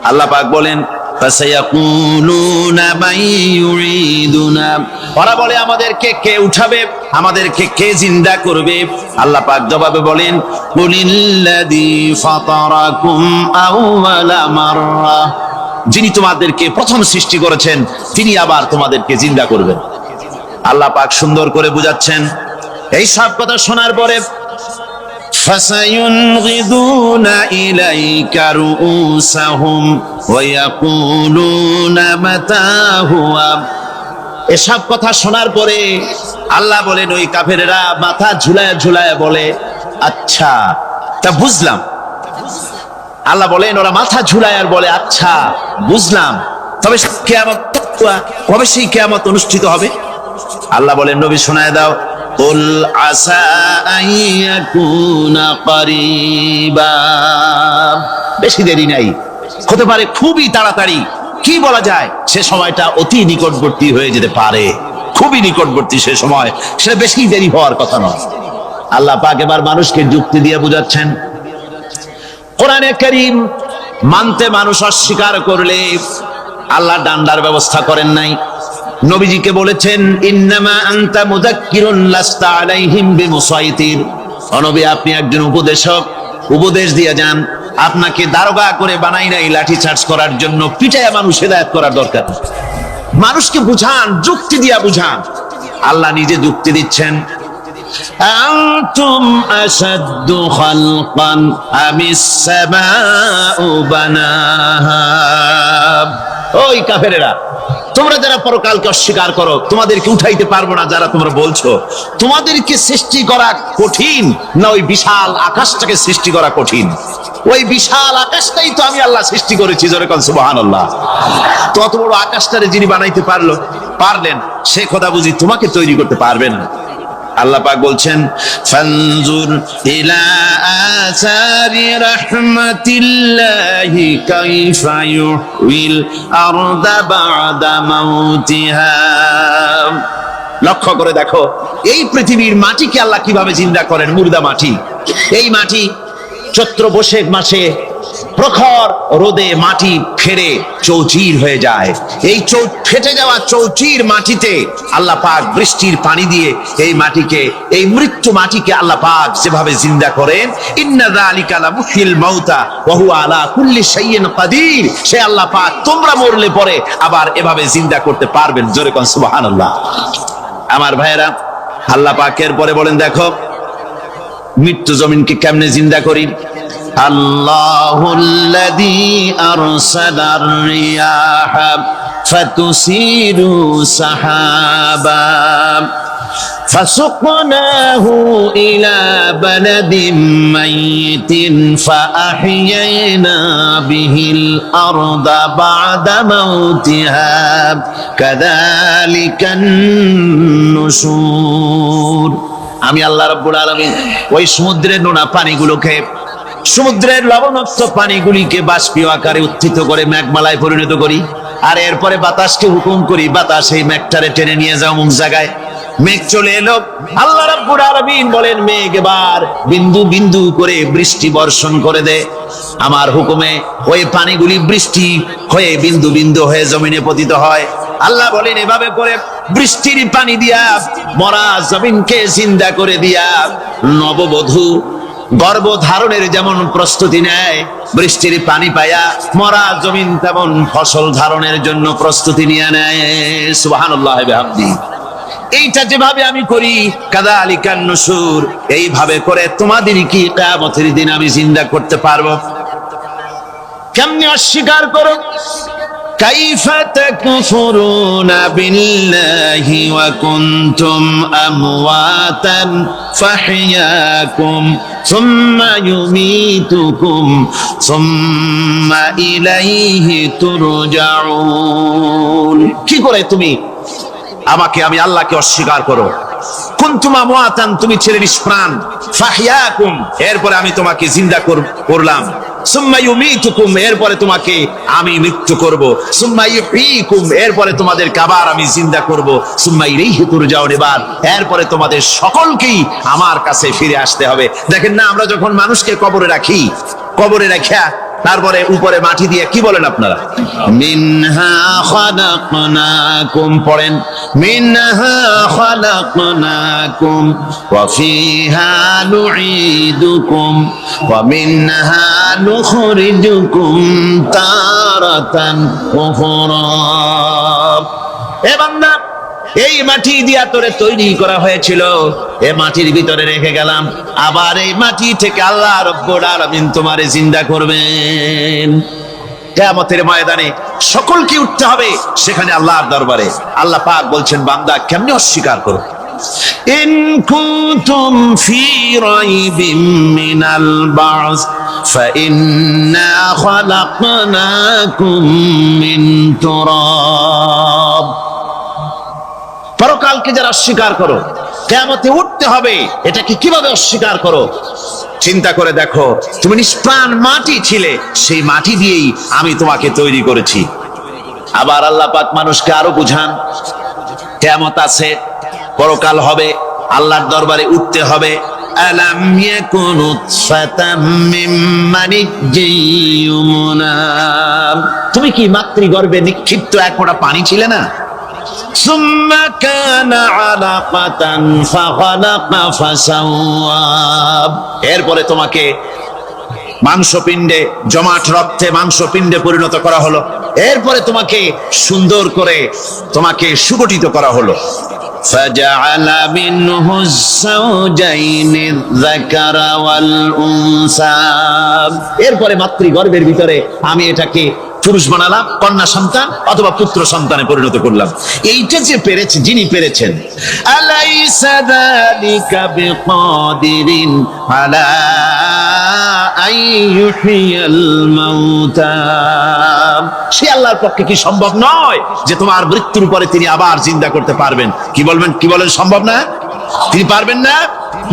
আল্লাহ পাক বলেন ফাসায়াকুলুনা মান ইউরিদুনা, ওরা বলে আমাদেরকে কে উঠাবে, আমাদেরকে কে জিন্দা করবে? আল্লাহ পাক জবাবে বলেন কুলিল্লাযী ফাতারাকুম আউওয়ালা মাররা, যিনি তোমাদেরকে প্রথম সৃষ্টি করেছেন তিনি আবার তোমাদেরকে জিন্দা করবেন। আল্লাহ পাক সুন্দর করে বুঝাচ্ছেন। এই সব কথা শোনার পরে ফাসায়ুনগিদুনা ইলাইকা রুউসাহুম ওয়া ইয়াকুলুনা মাতা হুয়া, এসব কথা শোনার পরে আল্লাহ বলেন ওই কাফেরেরা মাথা ঝুলায় ঝুলায় বলে আচ্ছা তা বুঝলাম। আল্লাহ বলেন ওরা মাথা ঝুলায় আর বলে আচ্ছা বুঝলাম, তবে কিয়ামত কবে সেই কিয়ামত অনুষ্ঠিত হবে? আল্লাহ বলেন নবী শোনায় দাও, কুল আসা আইয়াকুনা করিবা, বেশি দেরি নাই, হতে পারে খুবই তাড়াতাড়ি। কি বলা যায়, সে সময়টা অতি নিকটবর্তী হয়ে যেতে পারে, খুবই নিকটবর্তী সে সময়, সে বেশি দেরি হওয়ার কথা নয়। আল্লাহ পাক এবার মানুষকে যুক্তি দিয়ে বুঝাচ্ছেন। কোরআনে কারীম মানতে মানুষ অস্বীকার করলে আল্লাহ ডান্ডার ব্যবস্থা করেন নাই। নবীজিকে বলেছেন ইন্নামা আনতা মুযাক্কিরুন লাস্তা আলাইহিম বিমুসাইতির, ও নবী আপনি একজন উপদেশক, উপদেশ দিয়ে যান, আপনাকে দারোগা করে বানাই নাই লাঠি চার্জ করার জন্য, পিটায়া মানুষ হেদায়েত করার দরকার। মানুষকে বুঝান, যুক্তি দিয়া বুঝান। আল্লাহ নিজে যুক্তি দিচ্ছেন, আনতুম আশাদ্দু খালকান আমিস সামাউ বানাহা, ওই কাফেরেরা তোমরা যারা পরকালকে অস্বীকার করো, তোমাদেরকে উঠাইতে পারবো না যারা তোমরা বলছো, তোমাদেরকে সৃষ্টি করা কঠিন না ওই বিশাল আকাশটাকে সৃষ্টি করা কঠিন? ওই বিশাল আকাশটাই তো আমি আল্লাহ সৃষ্টি করেছি, জোরে কোন সুবহানাল্লাহ। তো অত বড় আকাশটারে যিনি বানাইতে পারলেন, সে কথা বুঝি তোমাকে তৈরি করতে পারবে না? আল্লাহ পাক বলছেন ফানজুর ইলা আসারি রাহমাতিল্লাহি কাইফা ইউহিল আরদা বাদা মাউতিহা, লক্ষ্য করে দেখো এই পৃথিবীর মাটিকে আল্লাহ কিভাবে জিন্দা করেন। মুর্দা মাটি, এই মাটি চৈত্র বৈশাখ মাসে প্রখর রোদে মাটি ফেটে চৌচির হয়ে যায়। এই ফেটে যাওয়া চৌচির মাটিতে আল্লাহ পাক বৃষ্টির পানি দিয়ে এই মাটিকে, এই মৃত্যু মাটিকে আল্লাহ পাক যেভাবে জিন্দা করেন, ইন্না যালিকা লামুহিল মাউতা ওয়া হুয়া আলা কুল্লি শাইইন কাদির, সে আল্লাহ পাক তোমরা মরলে পরে আবার এভাবে জিন্দা করতে পারবেন, জোরে কোন সুবহানাল্লাহ। আমার ভাইয়েরা, আল্লাহ পাকের পরে বলেন দেখো মৃত্যু জমিনকে কেমনে জিন্দা করি। আল্লাহুল্লাযী আরসালার রিয়াহা ফাতুসিরু সাহাবা فسقناه إلى بلد ميت فأحيينا به الأرض بعد موتها كذلك النشور। আমি আল্লাহ রাব্বুল আলামিন ওই সমুদ্রের নোনা পানিগুলোকে, সমুদ্রের লবণাক্ত পানিগুলিকে বাষ্পীয় আকারে উত্থিত করে মেঘমালায় পরিণত করি, আর এরপরে বাতাসকে হুকুম করি বাতাস এই মেঘটারে টেনে নিয়ে যাও অমুক জায়গায়। মেঘ চলে এলো, আল্লাহ রাব্বুল আলামিন বলেন মেঘ এবার বিন্দু বিন্দু করে বৃষ্টি বর্ষণ করে দে। আমার হুকুমে ওই পানিগুলি বৃষ্টি হয়ে বিন্দু বিন্দু হয়ে জমিনে পতিত হয়। আল্লাহ বলেন এভাবে করে বৃষ্টির পানি দিয়া মরা জমিনকে জিন্দা করে দিয়া নববধূ গর্ভধারণের যেমন প্রস্তুতি নেয়, বৃষ্টির পানি পায়া মরা জমিন তেমন ফসল ধারণের জন্য প্রস্তুতি নিয়ে নেয়। সুবহানাল্লাহ বিহামদি। এইটা যেভাবে আমি করি কাযালিকান নুশুর, এইভাবে করে তোমাদের কি কিয়ামতের দিন আমি জিন্দা করতে পারবো? কেমনে অস্বীকার করো? কাইফা তাকফুরুনা বিল্লাহি ওয়া কুনতুম আমওয়াতান ফাহইয়াকুম সুম্মা ইউমীতুকুম সুম্মা ইলাইহি তুরজাউন। কি করে তুমি আমাকে, আমি আল্লাহকে অস্বীকার করো? কুনতুম আমওয়াতান, তুমি ছিলে নিষ্প্রাণ, ফাহইয়াকুম, এরপরে আমি তোমাকে জিন্দা করলাম, সুম্মা ইউমীতুকুম, এরপরে তোমাকে আমি মৃত্যু করব, সুম্মা ইউহয়ীকুম, এরপরে তোমাদের আবার আমি জিন্দা করব, সুম্মা ইলাইহি তুরজাউন, এরপরে তোমাদের সকলকেই আমার কাছে ফিরে আসতে হবে। দেখেন না, আমরা যখন মানুষকে কবরে রাখি, কবরে রাখা তারপরে উপরে মাটি দিয়ে কি বলেন আপনারা? মিনহা খালাকনাকুম, পড়েন মিনহা খালাকনাকুম ওয়া ফিহা নুঈদুকুম ওয়া মিনহা নুখরিজুকুম তারাতান উখরা। এ বান্দা, এই মাটি দিয়া তোরে তৈরি করা হয়েছিল, এ মাটির ভিতরে রেখে গেলাম, আবার এই মাটি থেকে আল্লাহ রাব্বুল আলামিন তোমারে জিন্দা করবেন। কিয়ামতের ময়দানে সকলকে উঠতে হবে সেখানে আল্লাহর দরবারে। আল্লাহ পাক বলছেন, বান্দা কেমনে অস্বীকার করো? ইন কুনতুম ফি রাইবিম মিনাল বা'স ফাইন্না খালাকনাকুম মিন তুরাব। পরকালকে যারা অস্বীকার করো, কিয়ামতে উঠতে হবে, এটাকে কিভাবে অস্বীকার করো? চিন্তা করে দেখো, তুমি নিষ্প্রাণ মাটি ছিলে, সেই মাটি দিয়েই আমি তোমাকে তৈরি করেছি। আবার আল্লাহ পাক মানুষকে আরো বুঝান, কিয়ামত আছে, পরকাল হবে, আল্লাহর দরবারে উঠতে হবে। আলাম ইয়াকুনু ফাতাম মিন মানিজ্জিয়ুমনা, তুমি কি মাতৃগর্ভে নিক্ষিপ্ত এক ফোঁটা পানি ছিলে না? সুম্মা কানা আলাকাতান ফাখালাকা ফাসাওয়া, এরপরে তোমাকে মাংসপিণ্ডে, জমাট রক্তে মাংসপিণ্ডে পরিণত করা হলো, এরপরে তোমাকে সুন্দর করে তোমাকে সুগঠিত করা হলো। ফাজআলা মিনহু যাওজাইনি যাকারা ওয়াল উনসা, এরপরে মাতৃগর্ভের ভিতরে আমি এটাকে পুরুষ বানালাম, কন্যা সন্তান অথবা পুত্র সন্তানে পরিণত করলাম। এইটা যে পেরেছে, যিনি পেরেছেন, আলাইসা যালিকা বিকাদিরিন আলা আইয়ুহিয়াল মাউতা, সে আল্লাহর পক্ষে কি সম্ভব নয় যে তোমার মৃত্যুর পরে তিনি আবার জিন্দা করতে পারবেন? কি বলবেন, কি বলেন, সম্ভব না? তিনি পারবেন না?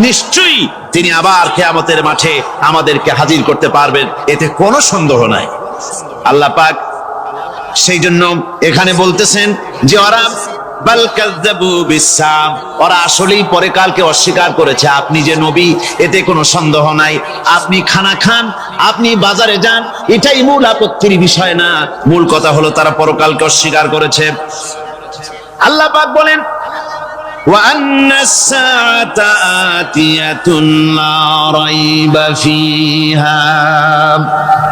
নিশ্চয়ই তিনি আবার কিয়ামতের মাঠে আমাদেরকে হাজির করতে পারবেন, এতে কোনো সন্দেহ নাই। আল্লাহ পাক সেই জন্য এখানে বলতেছেন যে ওরা বাল কাযযাবু বিসসাম, ওরা আসলেই পরকালকে অস্বীকার করেছে। আপনি যে নবী, এতে কোনো সন্দেহ নাই। আপনি খানা খান, আপনি বাজারে যান, এটাই মূল আপত্তির বিষয় না। মূল কথা হলো তারা পরকালকে অস্বীকার করেছে। আল্লাহ পাক বলেন, وأن الساعة آتية لا ريب فيها,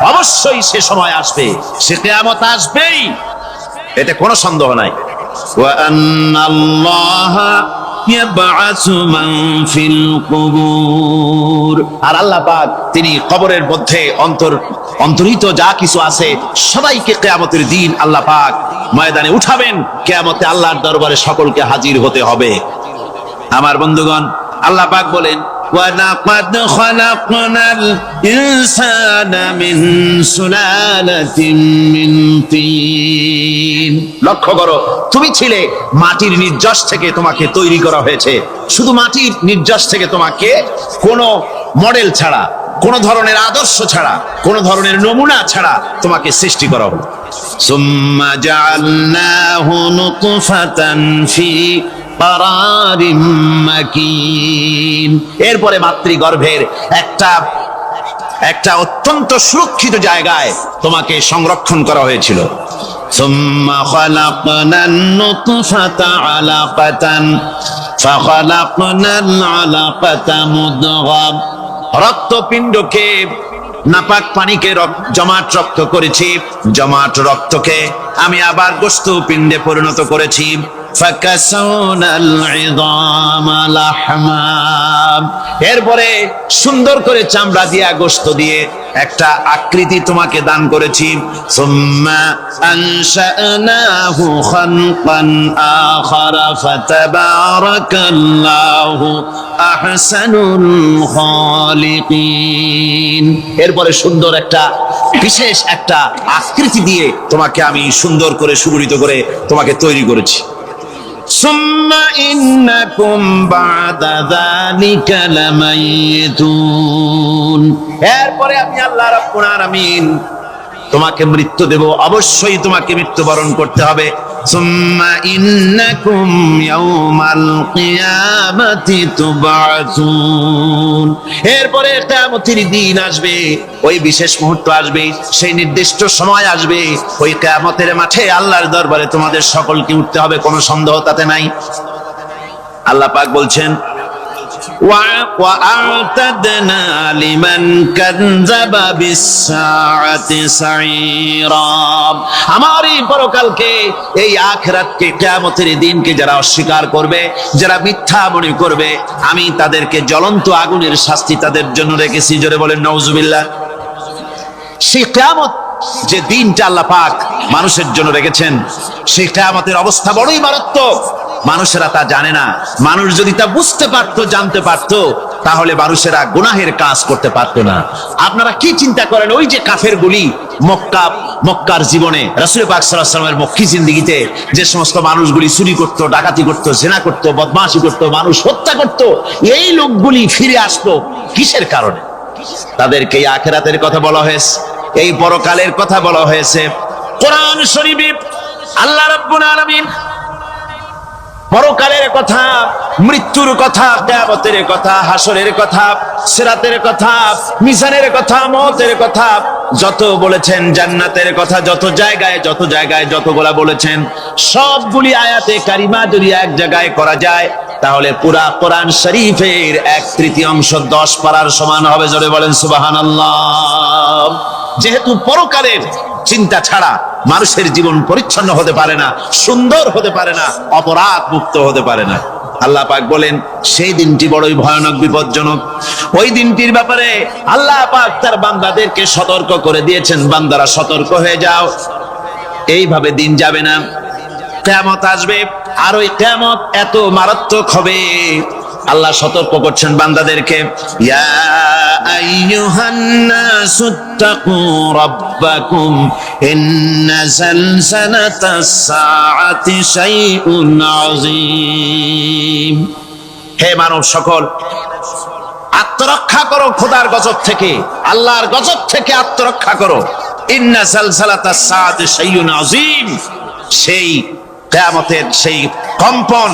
অবশ্যই সে সময় আসবে, সে কিয়ামত আসবেই, এতে কোনো সন্দেহ নাই। وأن الله يبعث من في القبور, আর আল্লাহ পাক তিনি কবরের মধ্যে অন্তর্হিত যা কিছু আছে সবাইকে কিয়ামতের দিন আল্লাহ পাক ময়দানে উঠাবেন। কিয়ামতে আল্লাহর দরবারে সকলকে হাজির হতে হবে। আমার বন্ধুগণ, আল্লাহ পাক বলেন, ওয়ালাকাদ খালাকনাল ইনসানা মিন সুলালাতিন মিন তিন, লক্ষ্য করো, তুমি ছিলে মাটির নির্যাস থেকে তোমাকে তৈরি করা হয়েছে। শুধু মাটির নির্যাস থেকে তোমাকে কোনো মডেল ছাড়া, কোন ধরনের আদর্শ ছাড়া, কোন ধরনের নমুনা ছাড়া তোমাকে সৃষ্টি করা হলো। সুম্মা জাআলনাহু নুতফাতান ফি কারারিম মাকিন, এরপরে মাতৃগর্ভের একটা অত্যন্ত সুরক্ষিত জায়গায় তোমাকে সংরক্ষণ করা হয়েছিল। সুম্মা খালাকনান নুতফাতা আলাকাতান ফাখালাকনাল আলাকাতা মুদগা, রক্তপিণ্ডকে, নাপাক পানিকে জমাট রক্ত করেছি, জমাট রক্তকে আমি আবার গোশত পিণ্ডে পরিণত করেছি। ফাকাসাউনাল ইযামা লাহমা, এরপরে সুন্দর করে চামড়া দিয়া, গোশত দিয়ে একটা আকৃতি তোমাকে দান করেছি। সুম্মা আনশানাহু খালকান আখারা ফাতাবারাকাল্লাহু আহসানুল খালিকিন, এরপরে সুন্দর একটা বিশেষ একটা আকৃতি দিয়ে তোমাকে আমি সুন্দর করে সুগঠিত করে তোমাকে তৈরি করেছি। সুম্মা ইন্নাকুম বা'দা যালিকা লামাইতুন, এরপরে আমি আল্লাহ রাব্বুল আলামিন তোমাকে মৃত্যু দেব, অবশ্যই তোমাকে মৃত্যুবরণ করতে হবে। সুম্মা ইন্নাকুম ইয়াউমাল কিয়ামাতি তুবআতুন। এরপরে কিয়ামতের দিন আসবে, ওই বিশেষ মুহূর্ত আসবে, সেই নির্দিষ্ট সময় আসবে, ওই কিয়ামতের মাঠে আল্লাহর দরবারে তোমাদের সকলকে উঠতে হবে, কোনো সন্দেহ তাতে নাই। আল্লাহ পাক বলছেন وَأَعْتَدْنَا لِمَنْ كَذَّبَ بِالسَّاعَةِ سَعِيرًا। আমার এই পরকালকে, এই আখিরাতকে, কিয়ামতের দিনকে যারা অস্বীকার করবে, যারা মিথ্যা মনে করবে, আমি তাদেরকে জ্বলন্ত আগুনের শাস্তি তাদের জন্য রেখেছি। জোরে বলেন নাউজুবিল্লাহ। সেই কিয়ামত যে দিনটা আল্লাহ পাক মানুষের জন্য রেখেছেন, সেই কিয়ামতের অবস্থা বড়ই মারাত্মক। মানুষেরা তা জানে না। মানুষ যদি তা বুঝতে পারতো, জানতে পারতো, তাহলে মানুষেরা গুনাহের কাজ করতে পারতো না। আপনারা কি চিন্তা করেন, ওই যে কাফেরগুলি মক্কার জীবনে, রাসূল পাক সাল্লাল্লাহু আলাইহি ওয়াসাল্লামের মক্কি জিন্দেগিতে যে সমস্ত মানুষগুলি চুরি করতো, ডাকাতি করতো, জিনা করতো, বদমাশি করতো, মানুষ হত্যা করতো, এই লোকগুলি ফিরে আসতো কিসের কারণে? তাদেরকে এই আখিরাতের কথা বলা হয়েছে, এই পরকালের কথা বলা হয়েছে। কোরআন শরীফে আল্লাহ রাব্বুল আলামিন পরকালের কথা, মৃত্যুর কথা, কিয়ামতের কথা, হাসরের কথা, সিরাতের কথা, মিজানের কথা, মওতের কথা যত বলেছেন, জান্নাতের কথা যত জায়গায় যতগুলা বলেছেন, সবগুলি আয়াতে কারিমা যদি এক জায়গায় করা যায়, তাহলে পুরা কোরআন শরীফের 1/3 10 পারার সমান হবে। জোরে বলেন সুবহানাল্লাহ। যেহেতু পরকালের চিন্তা ছাড়া মানুষের জীবন পরিচ্ছন্ন হতে পারে না, সুন্দর হতে পারে না, অপরাধ মুক্ত হতে পারে না। আল্লাহ পাক বলেন সেই দিনটি বড়ই ভয়ানক, বিপজ্জনক। ওই দিনটির ব্যাপারে আল্লাহ পাক তার বান্দাদেরকে সতর্ক করে দিয়েছেন, বান্দারা সতর্ক হয়ে যাও, এইভাবে দিন যাবে না, কিয়ামত আসবে। আর ওই কিয়ামত এত মারাত্মক হবে, আল্লাহ সতর্ক করছেন বান্দাদেরকে, ইয়া আইয়ুহান নাসুত্তাকু রাব্বাকুম ইন্না যালজালাতাস সাআতি শাইউন আযীম। হে মানব সকল, আত্মরক্ষা করো খোদার গজব থেকে, আল্লাহর গজব থেকে আত্মরক্ষা করো। ইন্না যালজালাতাস সাআতি শাইউন আযীম, সেই কিয়ামতের সেই কম্পন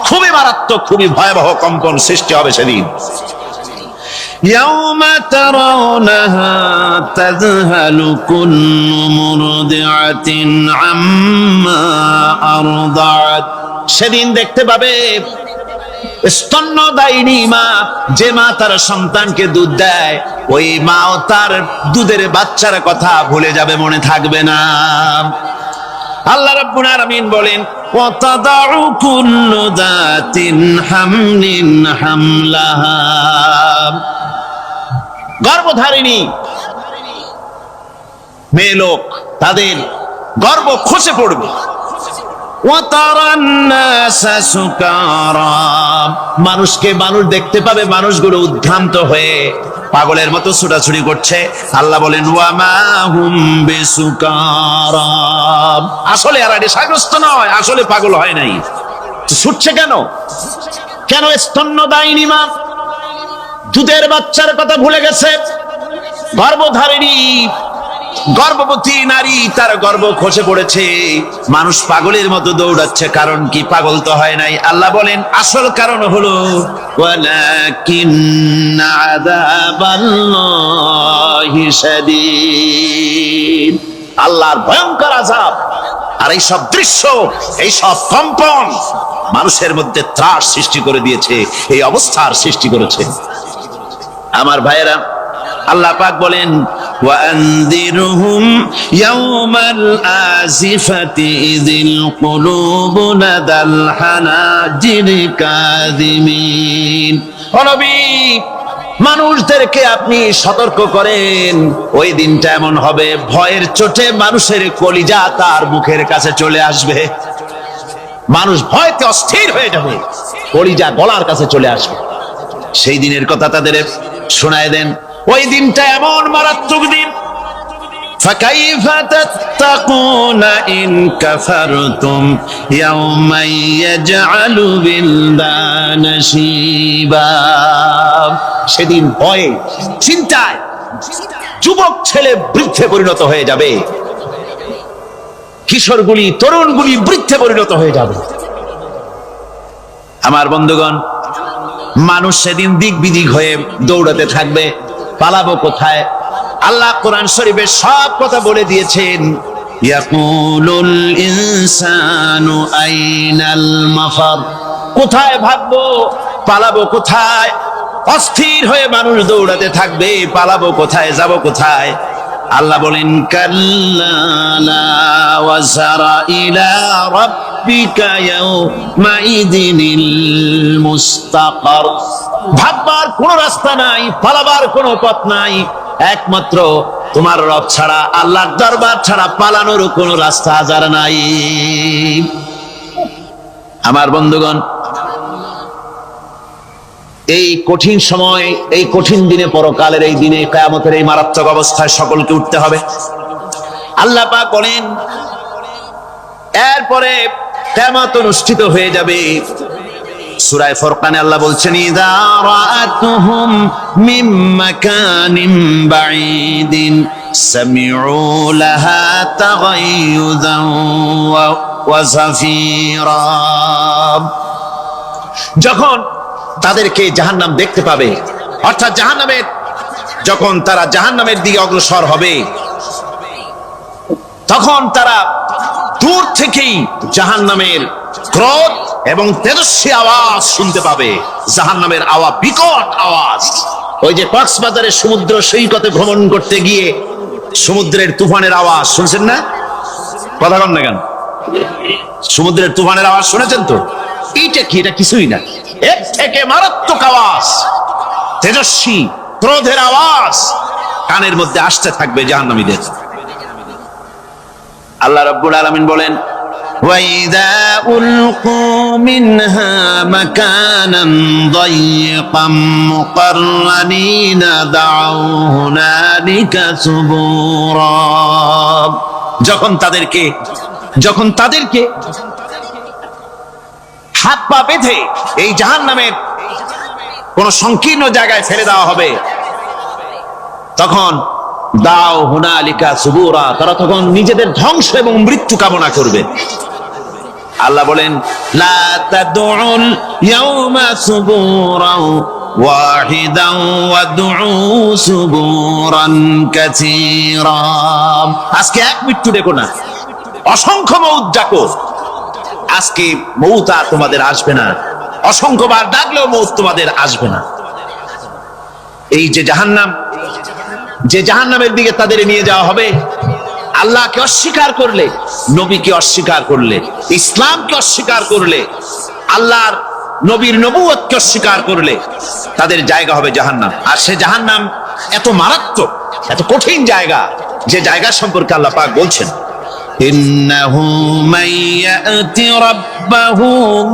খুবই মারাত্মক, খুবই ভয়াবহ কম্পন সৃষ্টি হবে সেদিন। ইয়াউমা তারাউনাহা তাযহালু কুল্লু মুরদিআতিন আম্মা আরদাআত। সেদিন দেখতে পাবে স্তন্যদায়িনী মা, যে মা তার সন্তানকে দুধ দেয়, ওই মাও তার দুধের বাচ্চার কথা ভুলে যাবে, মনে থাকবে না। আল্লাহ রাব্বুল আলামিন বলেন ওয়াতাদাউ কুল্লু যাতিন হামলিন হামলাহা। গর্ভধারিণী মেয়ে লোক, তাদের গর্ভ খসে পড়বে। ওয়াতারান নাসা সুকারা, মানুষকে মানুষ দেখতে পাবে, মানুষগুলো উদ্ভ্রান্ত হয়ে পাগলের মতো ছুটাছুটি করছে। আল্লাহ বলেন ওয়ামা হুম বিসুকারা, আসলে আর নেশাগ্রস্ত নয়, আসলে পাগল হয় নাই। ছুটছে কেন? কেন? স্তন্যদায়িনী মা দুধের বাচ্চার কথা ভুলে গেছে। গর্ভধারিণী গর্ভবতী নারী, তার গর্ভ খসে পড়েছে, মানুষ পাগলের মতো দৌড়াচ্ছে। কারণ কি? পাগল তো হয় নাই। আল্লাহ বলেন আসল কারণ হলো ওয়ালাকিন্না আযাবাল্লাহি শাদীদ, আল্লাহর ভয়ঙ্কর আযাব। আর এই সব দৃশ্য, এই সব কম্পন মানুষের মধ্যে ত্রাস সৃষ্টি করে দিয়েছে, এই অবস্থার সৃষ্টি করেছে। আমার ভাইয়েরা, আল্লাহ পাক বলেন ওয়ানযিরহুম ইয়াওমাল আজিফাতি ইযিল কুলুবু নাদাল হানাজির কাযিমিন। ও নবী, মানুষদেরকে আপনি সতর্ক করেন, ওই দিনটা এমন হবে, ভয়ের চোটে মানুষের কলিজা তার মুখের কাছে চলে আসবে। মানুষ ভয়তে অস্থির হয়ে যাবে, কলিজা গলার কাছে চলে আসবে। সেই দিনের কথা তাদের শোনায় দেন। ওই দিনটা এমন মারাত্মক দিন, ফাকাইফা তাত্তাকুনা ইন কাফারতুম ইয়াওমা ইয়াজআলু বিলদানা শিবা। সেদিন ভয়ে, চিন্তায় কিশোরগুলি, তরুণগুলি বৃদ্ধে পরিণত হয়ে যাবে। আমার বন্ধুগণ, মানুষ সেদিন দিক বিদিক হয়ে দৌড়াতে থাকবে, পালাবো কোথায়? আল্লাহ কোরআন শরীফে সব কথা বলে দিয়েছেন। ইয়াকুলুল ইনসানু আইনাল মাফার, কোথায় ভাগবো, পালাবো কোথায়? অস্থির হয়ে মানুষ দৌড়াতে থাকবে, পালাবো কোথায়, যাব কোথায়? আল্লাহ বলেন কাল্লা লা ওয়াজারা ইলা রাব্বিকা ইয়াউমাইদিনিল মুস্তাকার, ভাববার কোনো রাস্তা নাই, পালাবার কোনো পথ নাই, একমাত্র তোমার রব ছাড়া, আল্লাহর দরবার ছাড়া পালানোর কোনো রাস্তা আজার নাই। আমার বন্ধুগণ, এই কঠিন সময়, এই কঠিন দিনে, পরকালের এই দিনে, কিয়ামতের এই মারাত্মক অবস্থায় সকলকে উঠতে হবে। আল্লাহ পাক বলেন, এরপরে কিয়ামত অনুষ্ঠিত হয়ে যাবে। সূরা ফুরকানে আল্লাহ বলছেন, ইযা রাআতুহুম মিন মাকানিন বাঈদিন সামিউ লাহা তাগায়ুযান ওয়া যাফীরা, যখন তাদেরকে জাহান্নাম দেখতে পাবে, অর্থাৎ জাহান্নামের, যখন তারা জাহান্নামের দিকে অগ্রসর হবে, তখন তারা দূর থেকেই জাহান্নামের ক্রোধ এবং তেজস্বী আওয়াজ শুনতে পাবে। জাহান্নামের আওয়াজ, বিকট আওয়াজ। ওই যে কক্সবাজারের সমুদ্র সৈকতে ভ্রমণ করতে গিয়ে সমুদ্রের তুফানের আওয়াজ শুনছেন না? কথা কন না কেন? সমুদ্রের তুফানের আওয়াজ শুনেছেন তো? এইটা কি? এটা কিছুই না, এর থেকে মারাত্মক আওয়াজ, তেজস্বী ক্রোধের আওয়াজ কানের মধ্যে আসতে থাকবে জাহান্নামীদের। আল্লাহ রাব্বুল আলামিন বলেন, وَإِذَا أُلْقُوا مِنْهَا مَكَانًا ضَيِّقًا مُقَرَّنِينَ دَعَوْا هُنَالِكَ ثُبُورًا, যখন তাদেরকে হাত পা বেঁধে এই জাহান্নামের কোন সংকীর্ণ জায়গায় ফেলে দেওয়া হবে, তখন দাও হুনালিকা সুবুরা, তারা তখন নিজেদের ধ্বংস এবং মৃত্যু কামনা করবে। আল্লাহ বলেন, লা তাদউল ইয়াউমা সুবুরান ওয়াহিদান ওয়াদউ সুবুরান কাসীরা, আজকে এক মৃত্যু দেখো না, অসংখ্য মউত ডাকো। আজকে মউত আর তোমাদের আসবে না, অসংখ্যবার ডাকলেও মউত তোমাদের আসবে না। এই যে জাহান্নাম, যে জাহান্নামের দিকে তাদের নিয়ে যাওয়া হবে, আল্লাহকে অস্বীকার করলে, নবীকে অস্বীকার করলে, ইসলামকে অস্বীকার করলে, আল্লাহর নবীর নবুয়তকে অস্বীকার করলে তাদের জায়গা হবে জাহান্নাম। আর সে জাহান্নাম এত মারাত্মক, এত কঠিন জায়গা, যে জায়গা সম্পর্কে আল্লাহ পাক বলছেন, ইন্নাহু মান ইয়াতি রাব্বাহু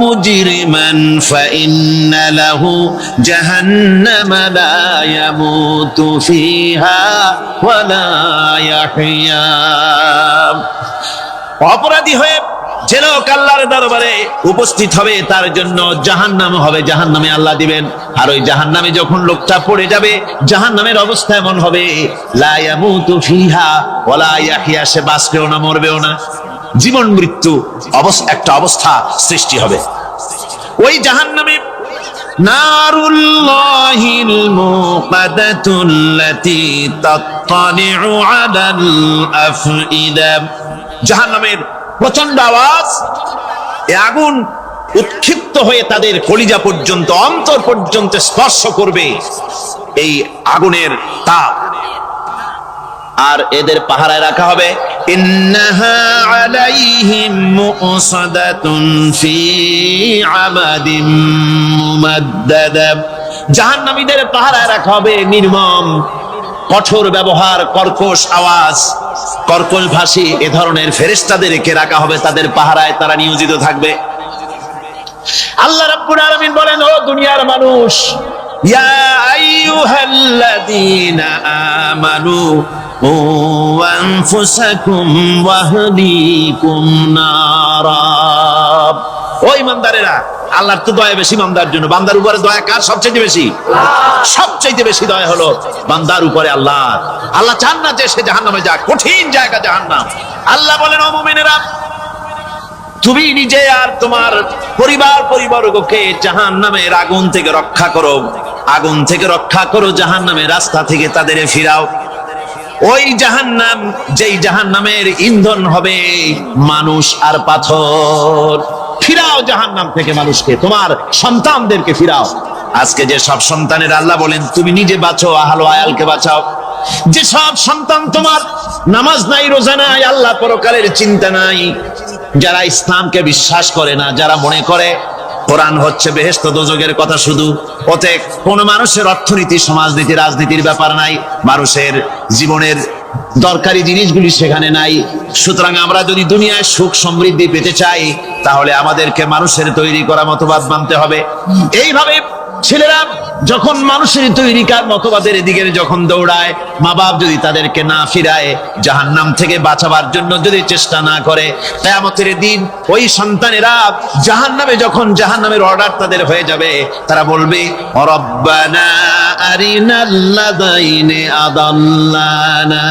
মুজরিমান ফাইন্না লাহু জাহান্নামা লা ইয়ামুতু ফিহা ওয়া লা ইয়াহইয়া, অপরাধী হয়ে যে লোক আল্লাহর দরবারে উপস্থিত হবে তার জন্য জাহান্নাম হবে, জাহান্নামে আল্লাহ দিবেন। আর ওই জাহান্নামে যখন লোকটা পড়ে যাবে, জাহান্নামের অবস্থা এমন হবে, লা ইয়ামুতু ফিহা ওয়া লা ইয়াহইয়া, সে বাঁচবেও না মরবেও না, জীবন মৃত্যু একটা অবস্থা সৃষ্টি হবে। ওই জাহান্নামে নারুল্লাহিল মুকাদাতুল্লাতী তাত্তালিউ আলাল আফইদা, জাহান্নামের প্রচন্ড আওয়াজ, এই আগুন উৎক্ষিপ্ত হয়ে তাদের কলিজা পর্যন্ত, অন্তর পর্যন্ত স্পর্শ করবে এই আগুনের তাপ। আর এদের পাহারায় রাখা হবে, ইন্নাহা আলাইহিম মুসাদাতুন ফি আমাদিম মুমাদ্দাদা, জাহান্নামীদের পাহারায় রাখা হবে নির্মম, কঠোর ব্যবহার, কর্কশ আওয়াজ, কর্কশ ভাষী এ ধরনের ফেরেশতাদেরকে রাখা হবে তাদের পাহারায়, তারা নিয়োজিত থাকবে। আল্লাহ রাব্বুল আলামিন বলেন, ও দুনিয়ার মানুষ, ইয়া আইয়ুহাল্লাযীনা আমানু ও আনফুসাকুম ওয়া আহলিকুম নারা, ও ইমানদারেরা, আল্লাহর তো দয়া বেশি বান্দার জন্য। বান্দার উপরে দয়া কার সবচেয়ে বেশি? সবচেয়ে বেশি দয়া হলো বান্দার উপরে আল্লাহ। আল্লাহ চান না যে সে জাহান্নামে যাক, কঠিন জায়গা জাহান্নাম। আল্লাহ বলেন, ও মুমিনেরা, তুমি নিজে আর তোমার পরিবারবর্গকে জাহান্নামের আগুন থেকে রক্ষা করো, আগুন থেকে রক্ষা করো, জাহান্নামের রাস্তা থেকে তাদের ফিরাও। ওই জাহান্নাম, যেই জাহান্নামের ইন্ধন হবে মানুষ আর পাথর। ফিরাও জাহান্নাম থেকে মানুষকে, তোমার সন্তানদেরকে ফিরাও। আজকে যে সব সন্তানের আল্লাহ বলেন তুমি নিজে বাঁচো, আহল আয়ালকে বাঁচাও। যে সব সন্তান তোমার নামাজ নাই, রোজা নাই, আল্লাহ পরকালের চিন্তা নাই, যারা ইসলামকে বিশ্বাস করে না, যারা মনে করে কোরআন হচ্ছে বেহেশত দোজখের কথা শুধু, ওতে কোন মানুষের অর্থনীতি, সমাজনীতি, রাজনীতির ব্যাপার নাই, মানুষের জীবনের দরকারি জিনিসগুলি সেখানে নাই। সুতরাং আমরা যদি দুনিয়ায় সুখ সমৃদ্ধি পেতে চাই, তাহলে আমাদেরকে মানুষের তৈরি করা মতবাদ মানতে হবে। এইভাবে ছেলেরা যখন মানুষের তৈরিকার মতবাদের দিকে যখন দৌড়ায়, মা বাপ যদি তাদেরকে না ফিরায়, জাহান্নাম থেকে বাঁচাবার জন্য যদি চেষ্টা না করে, কিয়ামতের দিন ওই সন্তানেরা জাহান্নামে, যখন জাহান্নামের অর্ডার তাদের হয়ে যাবে, তারা বলবে, রব্বানা আরিনাল্লাযাইনি আদাল্লানা,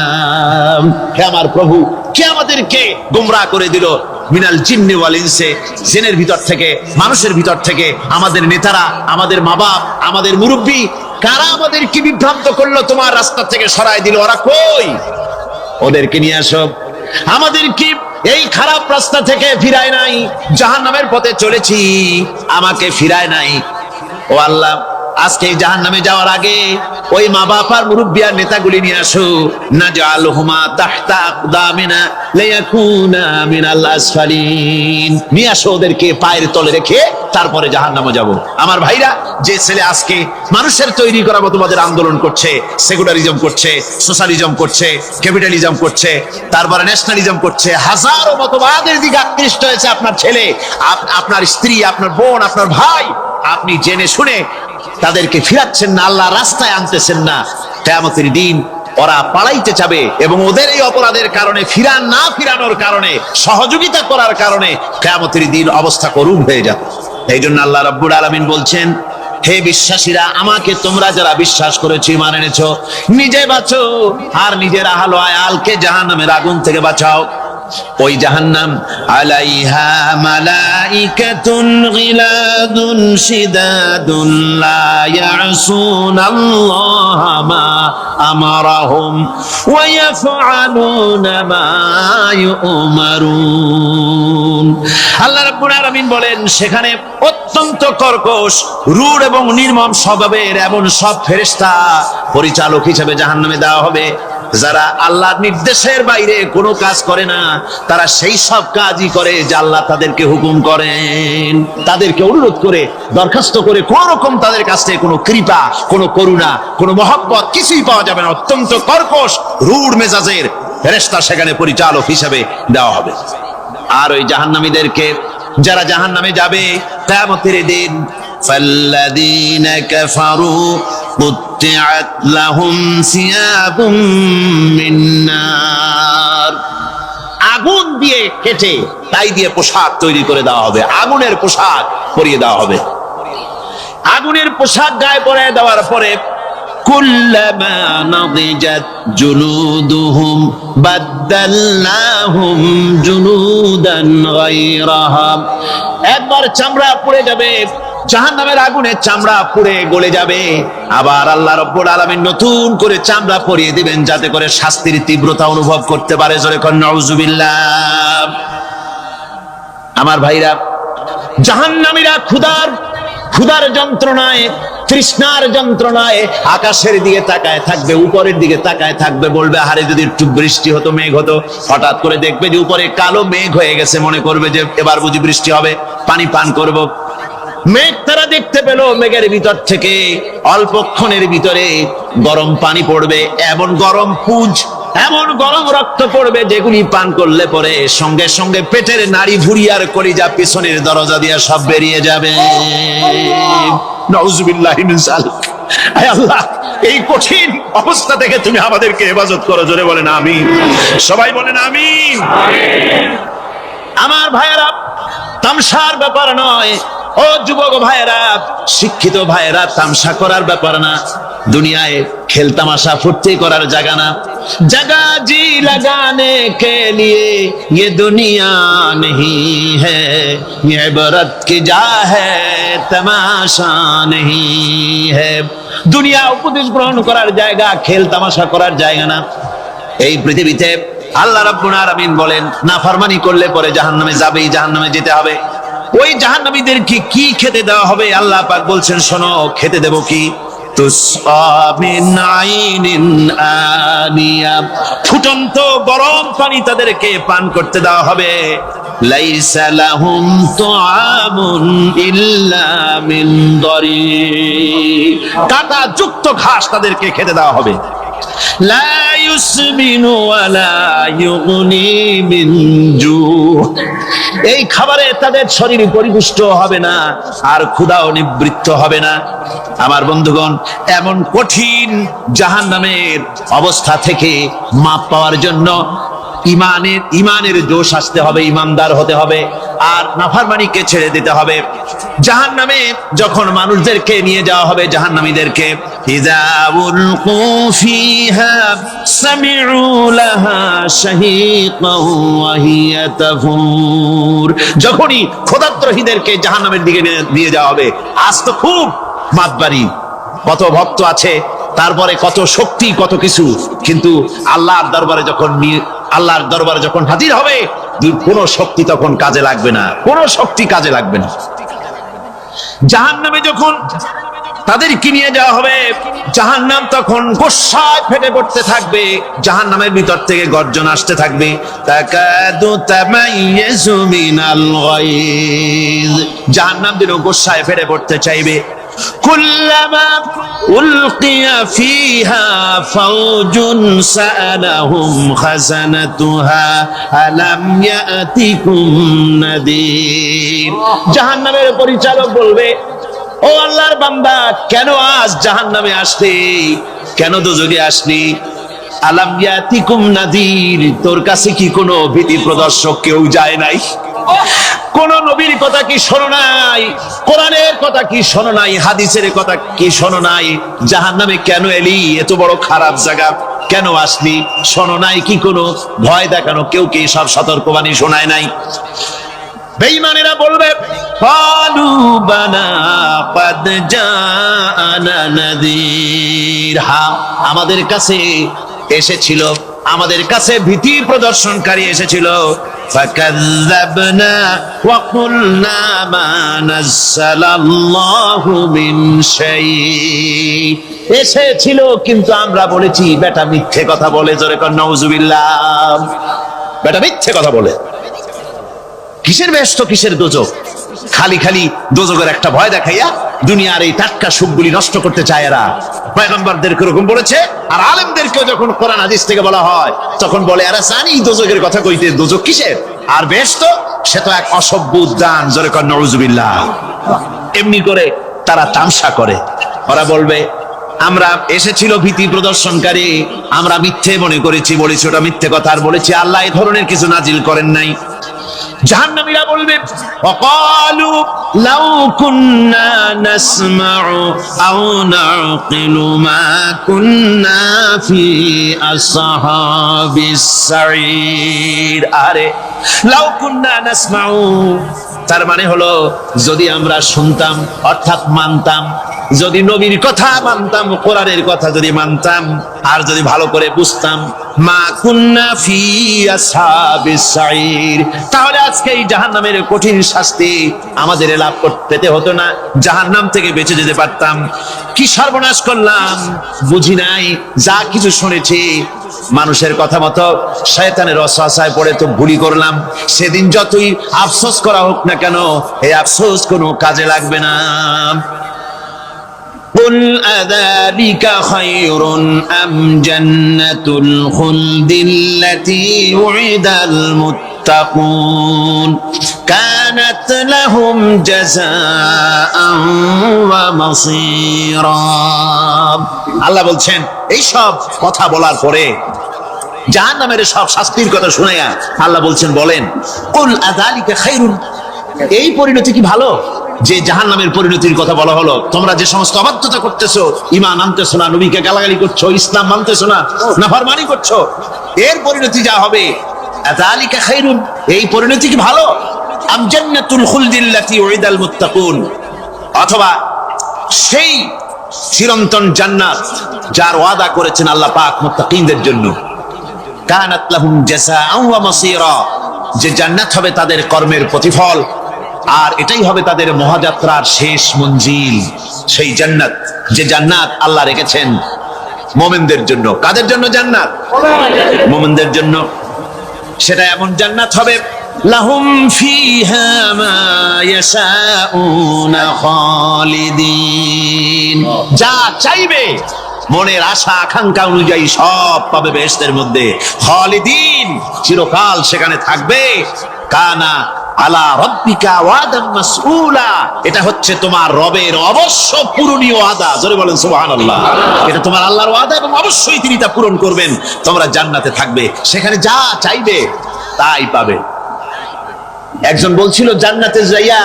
হে আমার প্রভু, কে আমাদেরকে গোমরাহ করে দিল, মিনাল জিন্নি ওয়াল ইনসি, জিনের ভিতর থেকে, মানুষের ভিতর থেকে, আমাদের নেতারা, আমাদের মা বাপ, আমাদের মুরব্বী, কারা আমাদের কি বিভ্রান্ত করলো, তোমার রাস্তা থেকে সরায় দিল, ওরা কই? ওদেরকে নিয়ে আসো। আমাদের কি এই খারাপ রাস্তা থেকে ফিরায় নাই, জাহান্নামের পথে চলেছি, আমাকে ফিরায় নাই। ও আল্লাহ, আজকে জাহান্নামে যাওয়ার আগে ওই মা বাপ আর মুরব্বি আর নেতাগুলি নিয়ে আসো। নাজআলহুমা তাহতা আকদামিনা লিয়াকুনা মিনাল আসফালিন, নিয়ে আসো ওদেরকে পায়ের তলে রেখে, তারপরে জাহান্নামে যাব। আমার ভাইরা, যে ছেলে আজকে মানুষের তৈরি করা মতবাদের আন্দোলন করছে, সেকুলারিজম করছে, সোশ্যালিজম করছে, ক্যাপিটালিজম করছে, তারপরে ন্যাশনালিজম করছে, হাজারো মতবাদের দিকে আকৃষ্ট হয়েছে আপনার ছেলে, আপনার স্ত্রী, আপনার বোন, আপনার ভাই, আপনি জেনে শুনে তাদেরকে ফিরাচ্ছেন না, আল্লাহ রাস্তায় আনতেছেন না। কিয়ামতের দিন ওরা পালাইতে যাবে, এবং ওদের এই অপরাধের কারণে, ফিরানোর কারণে, সহযোগিতা করার কারণে কিয়ামতের দিন অবস্থা করুণ হয়ে যাবে। এই জন্য আল্লাহ রাব্বুল আলামিন বলছেন, হে বিশ্বাসীরা, আমাকে তোমরা যারা বিশ্বাস করেছো, ঈমান এনেছো, নিজে বাঁচো আর নিজের আহল আয়ালকে জাহান্নামের আগুন থেকে বাঁচাও। ওই জাহান্নাম, আলাইহা মালাইকাতুন গিলাদুন শিদাদুন লা ইয়াসুনাল্লাহা মা আমারাহুম ওয়া ইয়াফআলুনা মা ইউমারুন। আল্লাহ রাব্বুল আলামিন বলেন, সেখানে অত্যন্ত কর্কশ, রূঢ় এবং নির্মম স্বভাবের এমন সব ফেরেশতা পরিচালক হিসেবে জাহান্নামে দেওয়া হবে, যারা আল্লাহর নির্দেশের বাইরে কোনো কাজ করে না, তারা সেই সব কাজই করে যা আল্লাহ তাদেরকে হুকুম করেন। তাদেরকে অনুরোধ করে, দরখাস্ত করে কোন রকম তাদের কাছ থেকে কোনো কৃপা, কোনো করুণা, কোনো মহব্বত কিছুই পাওয়া যাবে না। অত্যন্ত কর্কশ, রূঢ় মেজাজের ফেরেশতা সেখানে পরিচালক হিসেবে দেওয়া হবে। আর ওই জাহান্নামীদেরকে, যারা জাহান্নামে যাবে কিয়ামতের দিন, ফাল্লাযীনা কাফারু কুত্তিআত লাহুম সিয়াবুম মিন নার, আগুন দিয়ে কেটে তাই দিয়ে পোশাক তৈরি করে দেওয়া হবে, আগুনের পোশাক পরিয়ে দেওয়া হবে। আগুনের পোশাক গায়ে পরিয়ে দেওয়ার পরে, কুল্লামা নাদিজাত জুলুদুহুম বাদদালনাহুম জুলুদান গায়রাহা, একবার চামড়া পুড়ে যাবে, জাহান্নামের আগুনে চামড়া পুড়ে গলে যাবে, আবার আল্লাহ রাব্বুল আলামিন নতুন করে চামড়া পরিয়ে দিবেন, যাতে করে শাস্তির তীব্রতা অনুভব করতে পারে। জোরে কোন নাউজুবিল্লাহ। আমার ভাইরা, জাহান্নামীরা ক্ষুধার যন্ত্রণায়, তৃষ্ণার যন্ত্রণায় আকাশের দিকে তাকায় থাকবে, উপরের দিকে তাকায় থাকবে, বলবে, আরে যদি একটু বৃষ্টি হতো, মেঘ হতো। হঠাৎ করে দেখবে যে উপরে কালো মেঘ হয়ে গেছে, মনে করবে যে এবার বুঝি বৃষ্টি হবে, পানি পান করব। মেঘ তারা দেখতে পেল, মেঘের ভিতর থেকে অল্পক্ষণের ভিতরে গরম পানি পড়বে, এমন গরম পুঁজ, এমন গরম রক্ত পড়বে, যেগুলি পান করলে পরে সঙ্গে সঙ্গে পেটের নাড়ি ভুঁড়ি আর কলিজা পিছনের দরজা দিয়ে সব বেরিয়ে যাবে। নাউজুবিল্লাহি মিন যালিক। আয় আল্লাহ, এই কঠিন অবস্থা থেকে তুমি আমাদেরকে হেফাজত করো। জোরে বলেন আমিন। সবাই বলেন আমিন। আমার ভাইয়েরা, তামসার ব্যাপার নয়। ও যুবক ভাইয়েরা, শিক্ষিত ভাইয়েরা, তামসা করার ব্যাপার না। দুনিয়ায় খেল তামাশা ফুর্তি করার জায়গা না। जगह जी लगाने के लिए ये दुनिया नहीं है, ये इबरत की जा है, तमाशा नहीं है। দুনিয়া উপদেশ গ্রহণ করার জায়গা, খেল তামাশা করার জায়গা না। এই পৃথিবীতে আল্লাহ রাব্বুল আলামিন বলেন, নাফরমানি করলে পরে জাহান্নামে যাবেই, জাহান্নামে যেতে হবে। ওই জাহান্নামীদেরকে কি খেতে দেওয়া হবে? আল্লাহ পাক বলছেন, শোনো, খেতে দেব কি? ফুটন্ত গরম পানি তাদেরকে পান করতে দেওয়া হবে। লাইসা লাহুম তুআমুন ইল্লা মিন দরির, কাঁটা যুক্ত ঘাস তাদেরকে খেতে দেওয়া হবে। লা ইউসমিনু ওয়ালা ইউগনি মিন জু, এই খাবারে তাদের শরীর পরিপুষ্ট হবে না, আর ক্ষুধাও নিবৃত্ত হবে না। আমার বন্ধুগণ, এমন কঠিন জাহান্নামের অবস্থা থেকে মাপ পাওয়ার জন্য ইমানের জোশ আসতে হবে, ইমানদার হতে হবে, আর নাফরমানিকে ছেড়ে দিতে হবে। জাহান্নামে যখন মানুষদেরকে নিয়ে যাওয়া হবে, জাহান্নামীদেরকে, ইযা উলকু ফিহা সামিউ লাহা শাহীকান ওয়া হিয়া তাফুর, যখনই ক্ষুধার্তহীনদেরকে জাহান্নামের দিকে নিয়ে যাওয়া হবে, আজ তো খুব মাতবাড়ি, কত ভক্ত আছে, তারপরে কত শক্তি, কত কিছু, কিন্তু আল্লাহর দরবারে যখন হাজির হবে, কোনো শক্তি তখন কাজে লাগবে না, কোনো শক্তি কাজে লাগবে না। জাহান্নামে যখন তাদেরকে নিয়ে যাওয়া হবে, জাহান্নাম তখন গোসায় ফেটে পড়তে থাকবে, জাহান্নামের ভিতর থেকে গর্জন আসতে থাকবে, তাকাদু তামাইয়াজু মিনাল গায়জ, জাহান্নাম যেন গোসায় ফেটে পড়তে চাইবে। কুল্লামা উলকিয়া ফিহা ফাওজুন সাআলাহুম খাজানাতুহা আলাম ইয়াতিকুম নাদির, জাহান্নামের পরিচালক বলবে, ও আল্লাহর বান্দা, কেন আজ জাহান্নামে আসলি, কেন দোজখে আসলি? আলাম ইয়াতিকুম নাদির, তোর কাছে কি কোনো ভীতি প্রদর্শক কেউ যায় নাই? কোন নবীর কথা কি শোনো নাই? কোরআনের কথা কি শোনো নাই? হাদিসের কথা কি শোনো নাই? জাহান্নামে কেন এলি? এত বড় খারাপ জায়গা কেন আসলি? শোনো নাই কি? কোনো ভয় দেখানো কেউ কি সব সতর্কবাণী শোনায় নাই? বেঈমানেরা বলবে, ক্বালু বালা ক্বাদ জাআনা নাযীর, হ্যাঁ, আমাদের কাছে এসেছিল, আমাদের কাছে ভীতি প্রদর্শনকারী এসেছিল। ফাকাযযাবনা ওয়া কুলনা মা নাযালাল্লাহু মিন শাই, এসেছিল কিন্তু আমরা বলেছি বেটা মিথ্যে কথা বলে। জোরে কর নাউযুবিল্লাহ, বেটা মিথ্যে কথা বলে। কিসের ব্যস্ত, কিসের দোজখ? খালি খালি দোজখের একটা ভয় দেখাইয়া দুনিয়ার এই টাটকা সুখগুলি নষ্ট করতে চায় এরা। পয়গম্বরদেরকে এরকম বলেছে, আর আলেমদেরকেও যখন কোরআন হাদিস থেকে বলা হয় তখন বলে, এরা জানি দোজখের কথা কইতে, দোজখ কিসের? আর ব্যস্ত, সে তো এক অসভ্য উদ্যান। জোরে কর নাউযুবিল্লাহ। এমনি করে তারা তামসা করে। ওরা বলবে, আমরা এসেছিল ভীতি প্রদর্শনকারী, আমরা মিথ্যে মনে করেছি, বলেছি ওটা মিথ্যে কথা, আর বলেছি আল্লাহ এই ধরনের কিছু নাজিল করেন নাই। জাহান্নামীরা বলবে, ওয়াকালু লাউ কুন্না নাসমাউ আও নাকিলু মা কুন্না ফি আসহাবিস সাঈর, আরে লাউ কুন্না নাসমাউ, তার মানে হলো যদি আমরা শুনতাম, অর্থাৎ মানতাম, যদি নবীর কথা মানতাম, কোরআনের কথা যদি মানতাম, আর যদি ভালো করে বুঝতাম, মা কুন্না ফি আসহাবিস সাঈর, তাহলে আজকে এই জাহান্নামের কঠিন শাস্তি আমাদের লাভ পেতে হতো না, জাহান্নাম থেকে বেঁচে যেতে পারতাম। কি সর্বনাশ করলাম, বুঝি নাই, যা কিছু শুনেছি মানুষের কথা মতো শয়তানের ওয়াসওয়াসায় পড়ে তো ভুলই করলাম। সেদিন যতই আফসোস করা হোক না কেন, এই আফসোস কোনো কাজে লাগবে না। قل أذلك خير أم جنة الخلد التي وعد المتقون كانت لهم جزاء ومصيرا। আল্লাহ বলছেন, এই সব কথা বলার পরে জাহান্নামের সব শাস্তির কথা শুনাইয়া আল্লাহ বলছেন, বলেন কুল আযালিকা খায়রুন, এই পরিণতি কি ভালো? যে জাহান্নামের পরিণতির কথা বলা হলো, তোমরা যে সমস্ত অবাধ্যতা করতেছো, ঈমান আনতেছো না, নবীকে গালাগালি করছো, ইসলাম মানতেছো না, নাফরমানি করছো, এর পরিণতি যা হবে, আযালিকা খায়রুন, এই পরিণতি কি ভালো? আম জান্নাতুল খুলদিল্লাতী উইদাল মুত্তাকুন, অথবা সেই চিরন্তন জান্নাত যার ওয়াদা করেছেন আল্লাহ পাক মুত্তাকিনদের জন্য, কানাত লাহুম জাযাআন ওয়া মাসীরা, যে জান্নাত হবে তাদের কর্মের প্রতিফল, আর এটাই হবে তাদের মহাযাত্রার শেষ মঞ্জিল। সেই জান্নাত, যে জান্নাত আল্লাহ রেখেছেন মুমিনদের জন্য। কাদের জন্য জান্নাত? মুমিনদের জন্য। সেটা এমন জান্নাত হবে, লাহুম ফিহা মা ইয়াশাউনা খালিদিন, যা চাইবে মনের আশা আকাঙ্ক্ষা অনুযায়ী সব পাবে বেহেশতের মধ্যে। খালিদিন, চিরকাল সেখানে থাকবে। কানা আলা রাব্বিকা ওয়াদাম মাসউলা, এটা হচ্ছে তোমার রবের অবশ্য পূরণীয় ওয়াদা। জোরে বলেন সুবহানাল্লাহ। এটা তোমার আল্লাহর ওয়াদা এবং অবশ্যই তিনি তা পূরণ করবেন। তোমরা জান্নাতে থাকবে, সেখানে যা চাইবে তাই পাবে। একজন বলছিল, জান্নাতে যাইয়া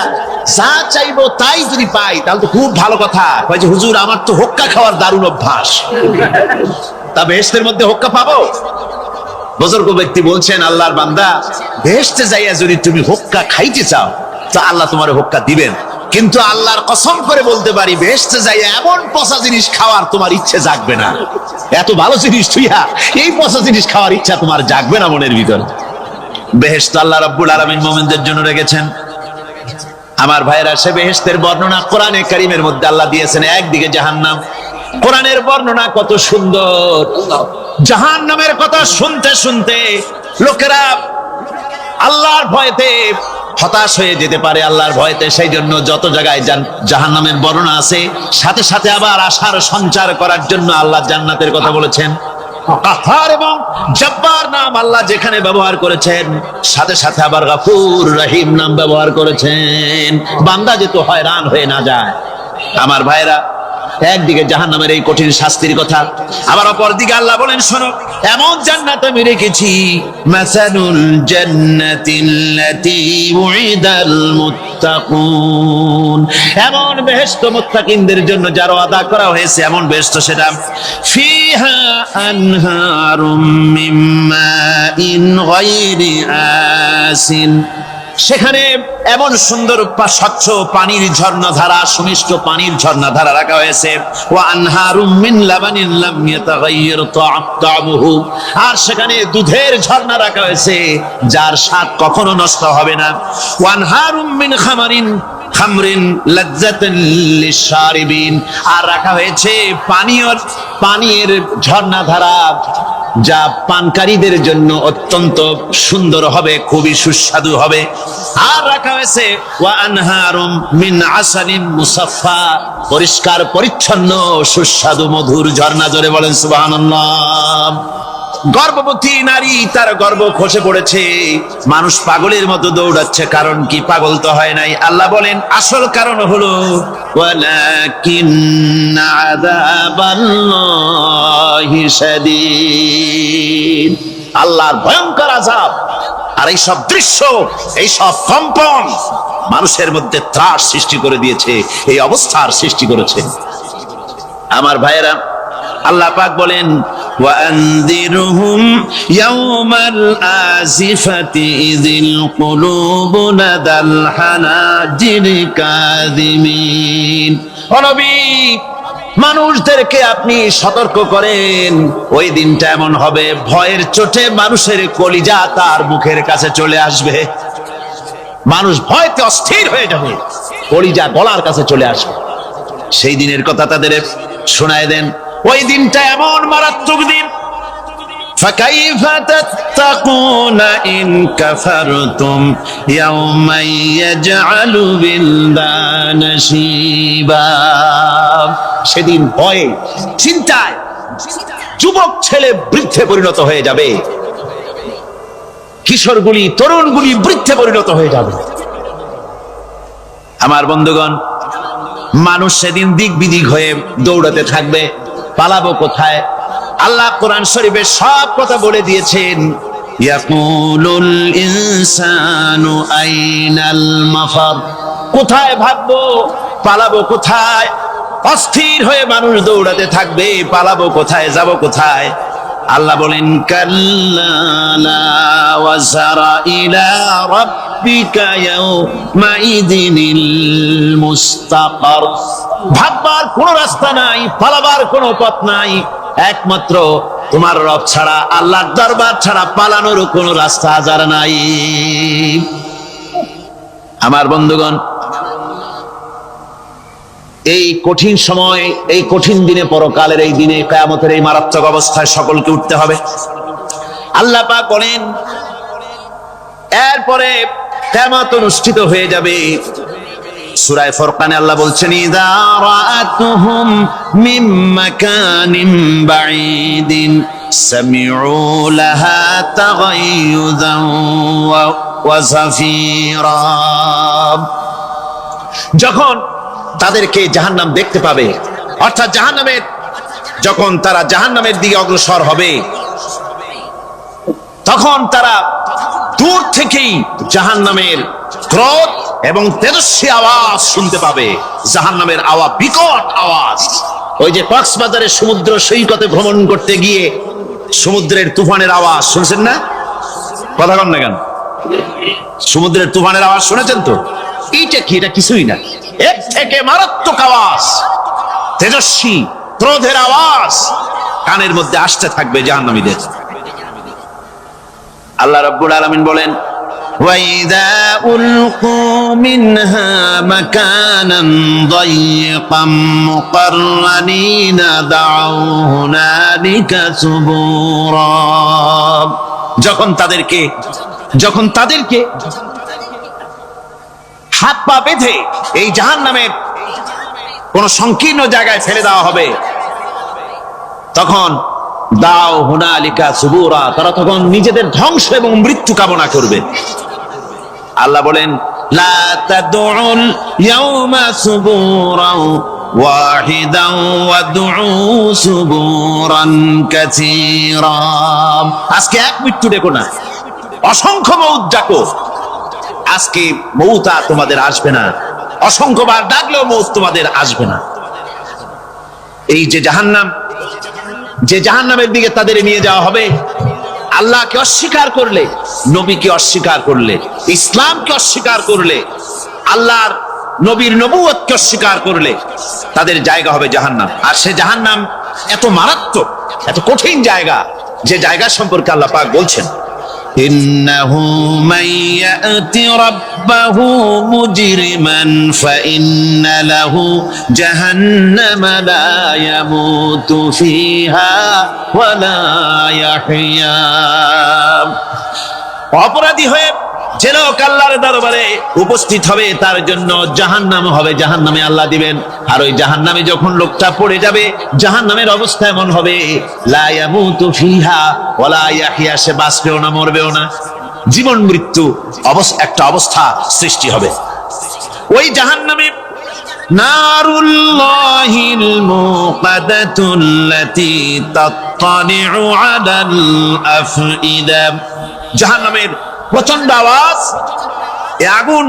যা চাইবো তাই যদি পাই তাহলে তো খুব ভালো কথা। কয় যে হুজুর, আমার তো হোক্কা খাওয়ার দারুণ অভ্যাস, তা বেহেশতের মধ্যে হোক্কা পাবো? বুজুর্গ ব্যক্তি বলছেন, আল্লাহর বান্দা, বেহেশতে যাইয়া যদি তুমি হোক্কা খাইতে চাও তো আল্লাহ তোমার হোক্কা দিবেন, কিন্তু আল্লাহর কসম করে বলতে পারি, বেহেশতে যাইয়া এমন পচা জিনিস খাওয়ার তোমার ইচ্ছে জাগবে না। এত ভালো জিনিস তুইয়া এই পচা জিনিস খাওয়ার ইচ্ছা তোমার জাগবে না মনের ভিতরে। বেহেশত আল্লাহ রাব্বুল আলামিন মুমিনদের জন্য রেখেছেন। আমার ভাইরা, সে বেহেশতের বর্ণনা কোরআনে কারীমের মধ্যে আল্লাহ দিয়েছেন। একদিকে জাহান্নাম, কোরআনের বর্ণনা কত সুন্দর। জাহান্নামের কথা শুনতে শুনতে লোকেরা আল্লাহর ভয়তে হতাশ হয়ে যেতে পারে, আল্লাহর ভয়তে। সেই জন্য যত জায়গায় জাহান্নামের বর্ণনা আছে, সাথে সাথে আবার আশার সঞ্চার করার জন্য আল্লাহ জান্নাতের কথা বলেছেন। কাহার এবং জব্বার নাম আল্লাহ যেখানে ব্যবহার করেছেন, সাথে সাথে আবার গফুর রহিম নাম ব্যবহার করেছেন, বান্দা যেন হয়রান হয়ে না যায়। আমার ভাইরা, একদিকে জাহান্নামের এই কঠিন শাস্তির কথা, আবার অপরদিকে আল্লাহ বলেন, শোনো, এমন জান্নাত আমি রেখেছি, মাসালুল জান্নাতিল্লাতী উইদাল মুত্তাকুন, এমন বেহেশত মুত্তাকিনদের জন্য যার ওয়াদা করা হয়েছে, এমন বেহেশত সেটা, ফিহা আনহারুম মিন মাইন গায়রি আসিন, সেখানে এমন সুন্দর স্বচ্ছ পানির ঝর্ণাধারা, সুমিষ্ট পানির ঝর্ণাধারা রাখা হয়েছে। ওয়া আনহারুম মিন লাবানিন লাম ইয়াতাগায়্যার তা'আমুহু, আর সেখানে দুধের ঝর্ণা রাখা হয়েছে যার স্বাদ কখনো নষ্ট হবে না। ওয়া আনহারুম মিন খামরিন লাজ্জাতান লিশারিবিন, আর রাখা হয়েছে পানির ঝর্ণাধারা যা পানকারীদের জন্য অত্যন্ত সুন্দর হবে, খুবই সুস্বাদু হবে। আর রাখা হয়েছে ওয়া আনহারুম মিন আসালিন মুসাফফা, পরিষ্কার পরিচ্ছন্ন সুস্বাদু মধুর ঝর্ণা। জোরে বলেন সুবহানাল্লাহ। গর্ভবতী নারী, তার গর্ভ খসে পড়েছে, মানুষ পাগলের মতো দৌড়াচ্ছে, কারণ কি? পাগল তো হয় নাই। আল্লাহ বলেন, আসল কারণ হলো ওয়ালাকিন্না আযাবাল্লাহি শাদীদ, আল্লাহর ভয়ঙ্কর আযাব। আর এই সব দৃশ্য, এই সব কম্পন মানুষের মধ্যে ত্রাস সৃষ্টি করে দিয়েছে, এই অবস্থার সৃষ্টি করেছে। আমার ভাইয়েরা, আল্লাহ পাক বলেন, وأنذرهم يوم الآزفة إذ القلوب لدى الحناجر كاظمين, ও নবী, মানুষদেরকে আপনি সতর্ক করেন, ওই দিনটা এমন হবে, ভয়ের চোটে মানুষের কলিজা তার মুখের কাছে চলে আসবে। মানুষ ভয়তে অস্থির হয়ে যাবে, কলিজা গলার কাছে চলে আসবে। সেই দিনের কথা তাদের শোনায় দেন। ওই দিনটা এমন মারাত্মক দিন, ফাকাইফা তাত্তাকুনা ইন কাফারতুম ইয়াওমা ইয়াজআলু বিলদানা শিবা, সেদিন ভয়ে চিন্তায় যুবক ছেলে বৃদ্ধে পরিণত হয়ে যাবে, কিশোরগুলি তরুণগুলি বৃদ্ধে পরিণত হয়ে যাবে। আমার বন্ধুগণ, মানুষ সেদিন দিক বিদিক হয়ে দৌড়াতে থাকবে, পালাবো কোথায়? আল্লাহ কোরআন শরীফে সব কথা বলে দিয়েছেন। ইয়াকুলুল ইনসানু আইনাল মাফার, কোথায় ভাগবো, পালাবো কোথায়? অস্থির হয়ে মানুষ দৌড়াতে থাকবে, পালাবো কোথায়, যাব কোথায়? আল্লাহ বলেন কাল্লা লা ওয়াজারা ইলা রাব্বিকা ইয়াউমাইদিনিল মুস্তাকার, ভাগবার কোনো রাস্তা নাই, পালাবার কোনো পথ নাই, একমাত্র তোমার রব ছাড়া, আল্লাহর দরবার ছাড়া পালানোর কোনো রাস্তা আজার নাই। আমার বন্ধুগণ, এই কঠিন সময়, এই কঠিন দিনে, পরকালের এই দিনে, কিয়ামতের এই মারাত্মক অবস্থায় সকলকে উঠতে হবে। আল্লাহ পাক বলেন এরপরে কিয়ামত অনুষ্ঠিত হয়ে যাবে। সূরা ফুরকানে আল্লাহ বলছেন ইযা রাআতুহুম মিন মাকানিন বাঈদিন সামিউ লাহা তাগায়ুযান ওয়া যাফীরা, যখন তাদেরকে জাহান্নাম দেখতে পাবে, অর্থাৎ জাহান্নামের, যখন তারা জাহান্নামের দিকে অগ্রসর হবে, তখন তারা দূর থেকেই জাহান্নামের ক্রোধ এবং তেজস্বী আওয়াজ শুনতে পাবে। জাহান্নামের আওয়াজ, বিকট আওয়াজ। ওই যে কক্সবাজারের সমুদ্র সৈকতে ভ্রমণ করতে গিয়ে সমুদ্রের তুফানের আওয়াজ শুনছেন না? কথা কন না কেন? সমুদ্রের তুফানের আওয়াজ শুনেছেন তো? এইটা কি? এটা কিছুই না, এর থেকে মারাত্মক আওয়াজ, তেজস্বী ক্রোধের আওয়াজ কানের মধ্যে আসতে থাকবে জাহান্নামীদের। আল্লাহ রাব্বুল আলামিন বলেন ওয়াইদা উলকু মিনহা মাকানান দায়িকাম মুকাররানিনা দাউ হুনালিকা সুবুরা, যখন তাদেরকে হাত পা বেঁধে এই জাহান্নামের কোন সংকীর্ণ জায়গায় ফেলে দেওয়া হবে, তখন দাও হুনালিকা সুবুরা, তারা তখন নিজেদের ধ্বংস এবং মৃত্যু কামনা করবে। আল্লাহ বলেন লা তাদউল ইয়াউমা সুবুরান ওয়াহিদান ওয়াদউ সুবুরান কাসীরা, আজকে এক মৃত্যু ডেকো না, অসংখ্য মউত ডাকো। আজকে মউত আর তোমাদের আসবে না, অসংখ্যবার ডাকলেও মউত তোমাদের আসবে না। এই যে জাহান্নাম, যে জাহান্নামের দিকে তাদের নিয়ে যাওয়া হবে, আল্লাহকে অস্বীকার করলে, নবীকে অস্বীকার করলে, ইসলামকে অস্বীকার করলে, আল্লাহর নবীর নবুয়তকে অস্বীকার করলে তাদের জায়গা হবে জাহান্নাম। আর সে জাহান্নাম এত মারাত্মক, এত কঠিন জায়গা, যে জায়গা সম্পর্কে আল্লাহ পাক বলছেন ইন্নাহু মান ইয়াতি রাব্বাহু মুজরিমান ফাইন্না লাহু জাহান্নামা লা ইয়ামুতু ফিহা ওয়া লা ইয়াহইয়া, অপরাধী হয়ে যে লোক আল্লাহর দরবারে উপস্থিত হবে তার জন্য জাহান্নাম হবে, জাহান্নামে আল্লাহ দিবেন। আর ওই জাহান্নামে যখন লোকটা পড়ে যাবে, জাহান্নামের অবস্থা এমন হবে লা ইয়ামুতু ফিহা ওয়া লা ইয়াহইয়া, সে বাঁচবেও না মরবেও না, জীবন মৃত্যু একটা অবস্থা সৃষ্টি হবে। ওই জাহান্নামে নারুল্লাহিল মুকাদাতুল্লাতী তাত্তালিউ আলাল আফইদা, জাহান্নামের প্রচন্ড আওয়াজ, এই আগুন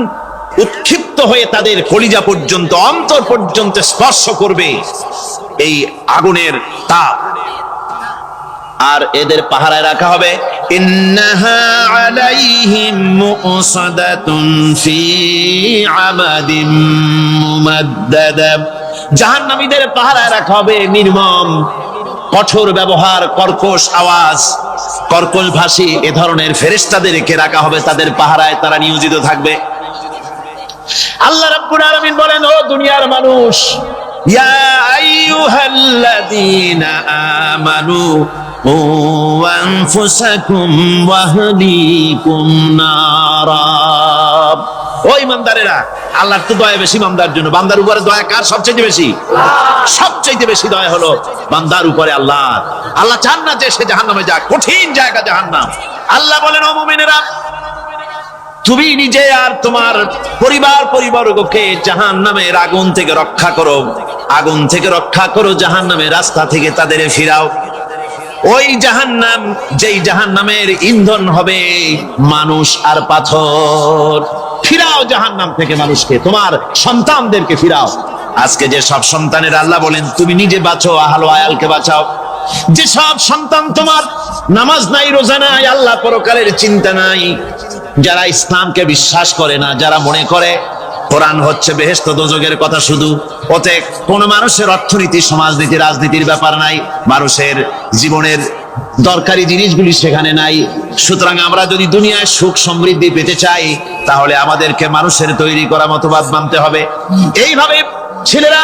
উৎক্ষিপ্ত হয়ে তাদের কলিজা পর্যন্ত, অন্তর পর্যন্ত স্পর্শ করবে এই আগুনের তাপ। আর এদের পাহারায় রাখা হবে ইন্নাহা আলাইহিম মুসাদাতুন ফি আমাদিম মুমাদ্দাদা, জাহান্নামীদের পাহারায় রাখা হবে নির্মম, কঠোর ব্যবহার, কর্কশ আওয়াজ, কর্কশ ভাষী এ ধরনের ফেরেশতাদেরকে রাখা হবে তাদের পাহারায়, তারা নিয়োজিত থাকবে। আল্লাহ রাব্বুল আলামিন বলেন ও দুনিয়ার মানুষ, ইয়া আইয়ুহাল্লাযীনা আমানু ও আনফুসাকুম ওয়া আহলিকুম নারা, ও ইমানদারেরা, আল্লাহর তো দয়া বেশি বান্দার জন্য। বান্দার উপরে দয়া কার সবচেয়ে বেশি? সবচেয়ে বেশি দয়া হলো বান্দার উপরে আল্লাহ। আল্লাহ চান না যে সে জাহান্নামে যাক, কঠিন জায়গা জাহান্নাম। আল্লাহ বলেন ও মুমিনেরা, তুমি নিজে আর তোমার পরিবারবর্গকে জাহান্নামের আগুন থেকে রক্ষা করো, আগুন থেকে রক্ষা করো, জাহান্নামের রাস্তা থেকে তাদের ফিরাও। ওই জাহান্নাম, যেই জাহান্নামের ইন্ধন হবে মানুষ আর পাথর। ফিরাও জাহান্নাম থেকে মানুষকে, তোমার সন্তানদেরকে ফিরাও। আজকে যে সব সন্তানের আল্লাহ বলেন তুমি নিজে বাঁচো, আহল আয়ালকে বাঁচাও। যে সব সন্তান তোমার নামাজ নাই, রোজা নাই, আল্লাহ পরকালের চিন্তা নাই, যারা ইসলামকে বিশ্বাস করে না, যারা মনে করে কোরআন হচ্ছে বেহেশত দোজখের কথা শুধু, ওতে কোন মানুষের অর্থনীতি, সমাজনীতি, রাজনীতির ব্যাপার নাই, মানুষের জীবনের দরকারি জিনিসগুলি সেখানে নাই। সুতরাং আমরা যদি দুনিয়ায় সুখ সমৃদ্ধি পেতে চাই, তাহলে আমাদেরকে মানুষের তৈরি করা মতবাদ মানতে হবে। এইভাবে ছেলেরা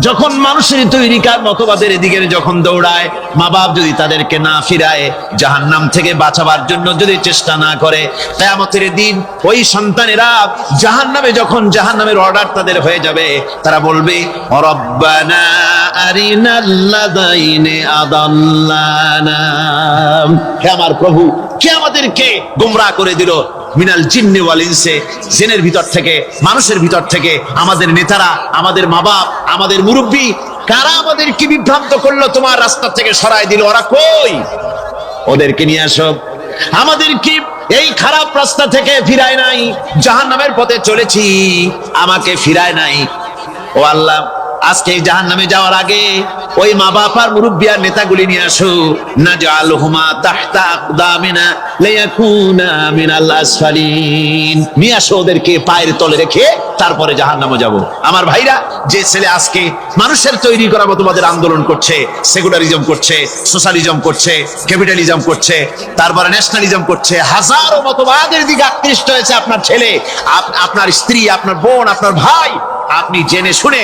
যখন মানুষের তৈরিকার মতবাদের দিকে যখন দৌড়ায়, মা বাপ যদি তাদেরকে না ফিরায়, জাহান্নাম থেকে বাঁচাবার জন্য যদি চেষ্টা না করে, কিয়ামতের দিন ওই সন্তানেরা জাহান্নামে, যখন জাহান্নামের অর্ডার তাদের হয়ে যাবে, তারা বলবে রব্বানা আরিনাল্লাযাইনি আদাল্লানা, হে আমার প্রভু, কে আমাদেরকে গোমরাহ করে দিল, মিনাল জিন্নি ওয়াল ইনসি, জিনের ভিতর থেকে, মানুষের ভিতর থেকে, আমাদের নেতারা, আমাদের মা বাপ, আমাদের মুরব্বী, কারা আমাদেরকে বিভ্রান্ত করলো, তোমার রাস্তা থেকে সরায় দিল, ওরা কই? ওদেরকে নিয়ে আসো। আমাদের কি এই খারাপ রাস্তা থেকে ফিরায় নাই, জাহান্নামের পথে চলেছি, আমাকে ফিরায় নাই। ও আল্লাহ, আজকে জাহান্নামে যাওয়ার আগে ওই মা বাপ আর মুরব্বি আর নেতাগুলি নিয়ে আসো। নাজআলহুমা তাহতা আকদামিনা লিয়াকুনা মিনাল আসফালিন, নিয়ে আসো ওদেরকে পায়ের তলে রেখে, তারপরে জাহান্নামে যাব। আমার ভাইরা, যে ছেলে আজকে মানুষের তৈরি করা মতবাদের আন্দোলন করছে, সেকুলারিজম করছে, সোশ্যালিজম করছে, ক্যাপিটালিজম করছে, তারপরে ন্যাশনালিজম করছে, হাজারো মতবাদের দিকে আকৃষ্ট হয়েছে আপনার ছেলে, আপনার স্ত্রী, আপনার বোন, আপনার ভাই, আপনি জেনে শুনে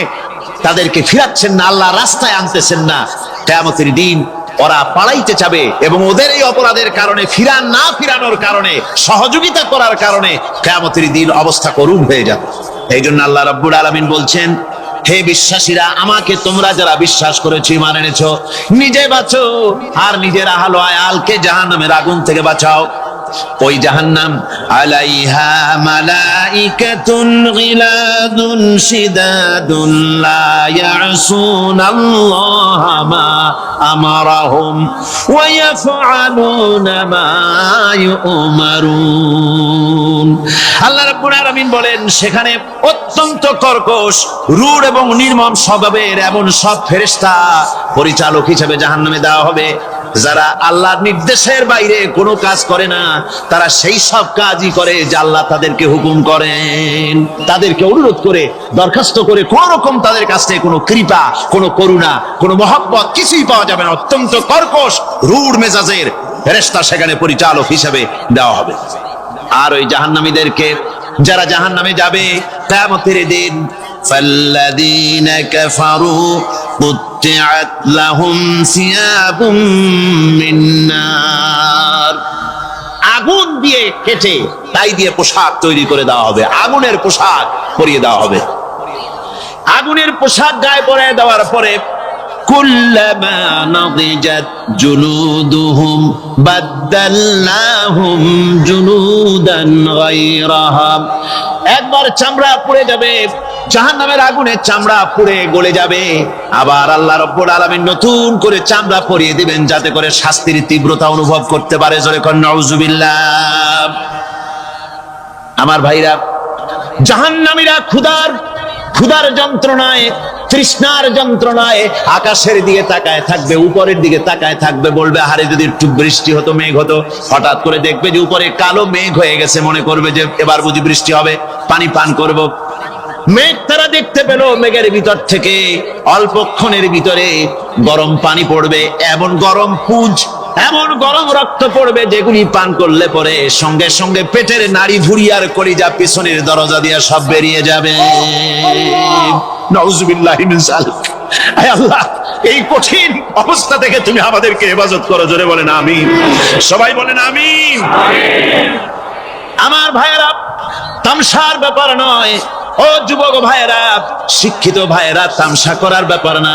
তাদেরকে ফিরাচ্ছেন না, আল্লাহ রাস্তায় আনতেছেন না। কিয়ামতের দিন ওরা পালাইতে যাবে, এবং ওদের এই অপরাধের কারণে, ফিরানোর কারণে, সহযোগিতা করার কারণে কিয়ামতের দিন অবস্থা করুণ হয়ে যাবে। এই জন্য আল্লাহ রাব্বুল আলামিন বলছেন, হে বিশ্বাসীরা, আমাকে তোমরা যারা বিশ্বাস করেছো, ঈমান এনেছো, নিজে বাঁচো আর নিজের আহল আয়ালকে জাহান্নামের আগুন থেকে বাঁচাও। ওই জাহান্নাম আলাইহা মালাইকাতুন গিলাদুন শিদাদুন লা ইয়াসুনাল্লাহা মা আমারাহুম ওয়া ইয়াফআলুনা মা ইউমারুন। আল্লাহ রাব্বুল আলামিন বলেন, সেখানে অত্যন্ত কর্কশ, রূঢ় এবং নির্মম স্বভাবের এমন সব ফেরেশতা পরিচালক হিসেবে জাহান্নামে দেওয়া হবে, যারা আল্লাহর নির্দেশের বাইরে কোনো কাজ করে না, তারা সেই সব কাজই করে যা আল্লাহ তাদেরকে হুকুম করেন। তাদেরকে অনুরোধ করে, দরখাস্ত করে কোন রকম তাদের কাছ থেকে কোনো কৃপা, কোনো করুণা, কোনো মহব্বত কিছুই পাওয়া যাবে না। অত্যন্ত কর্কশ, রূঢ় মেজাজের ফেরেশতা সেখানে পরিচালক হিসেবে দেওয়া হবে। আর ওই জাহান্নামীদেরকে, যারা জাহান্নামে যাবে কিয়ামতের দিন, ফাল্লাযীনা কাফারু কুত্তিআত লাহুম সিয়াবুম মিন নার, আগুন দিয়ে কেটে তাই দিয়ে পোশাক তৈরি করে দেওয়া হবে, আগুনের পোশাক পরিয়ে দেওয়া হবে। আগুনের পোশাক গায়ে পরিয়ে দেওয়ার পরে কুল্লামা নাদিজাত জুলুদুহুম বাদদালনাহুম জুলুদান গায়রাহা, একবার চামড়া পুড়ে যাবে, জাহান্নামের আগুনে চামড়া পুড়ে গলে যাবে, আবার আল্লাহ রাব্বুল আলামিন নতুন করে চামড়া পরিয়ে দিবেন, যাতে করে শাস্তির তীব্রতা অনুভব করতে পারে। জোরে কোন নাউজুবিল্লাহ। আমার ভাইরা, জাহান্নামীরা ক্ষুধার যন্ত্রণায়, তৃষ্ণার যন্ত্রণায় আকাশের দিকে তাকায় থাকবে, উপরের দিকে তাকায় থাকবে, বলবে আরে যদি একটু বৃষ্টি হতো, মেঘ হতো। হঠাৎ করে দেখবে যে উপরে কালো মেঘ হয়ে গেছে, মনে করবে যে এবার বুঝি বৃষ্টি হবে, পানি পান করব। মেঘ তারা দেখতে পেল, মেঘের ভিতর থেকে অল্পক্ষণের ভিতরে গরম পানি পড়বে, এমন গরম পুঁজ, এমন গরম রক্ত পড়বে, যেগুলি পান করলে পরে সঙ্গে সঙ্গে পেটের নাড়ি ভুঁড়ি আর কলিজা পিছনের দরজা দিয়ে সব বেরিয়ে যাবে। নাউজুবিল্লাহি মিন যালিক। আয় আল্লাহ, এই কঠিন অবস্থা থেকে তুমি আমাদেরকে হেফাজত করো। জোরে বলেন আমিন। সবাই বলেন আমিন। আমার ভাইয়েরা, তামসার ব্যাপার নয়। ও যুবক ভাইয়েরা, শিক্ষিত ভাইয়েরা, তামসা করার ব্যাপার না।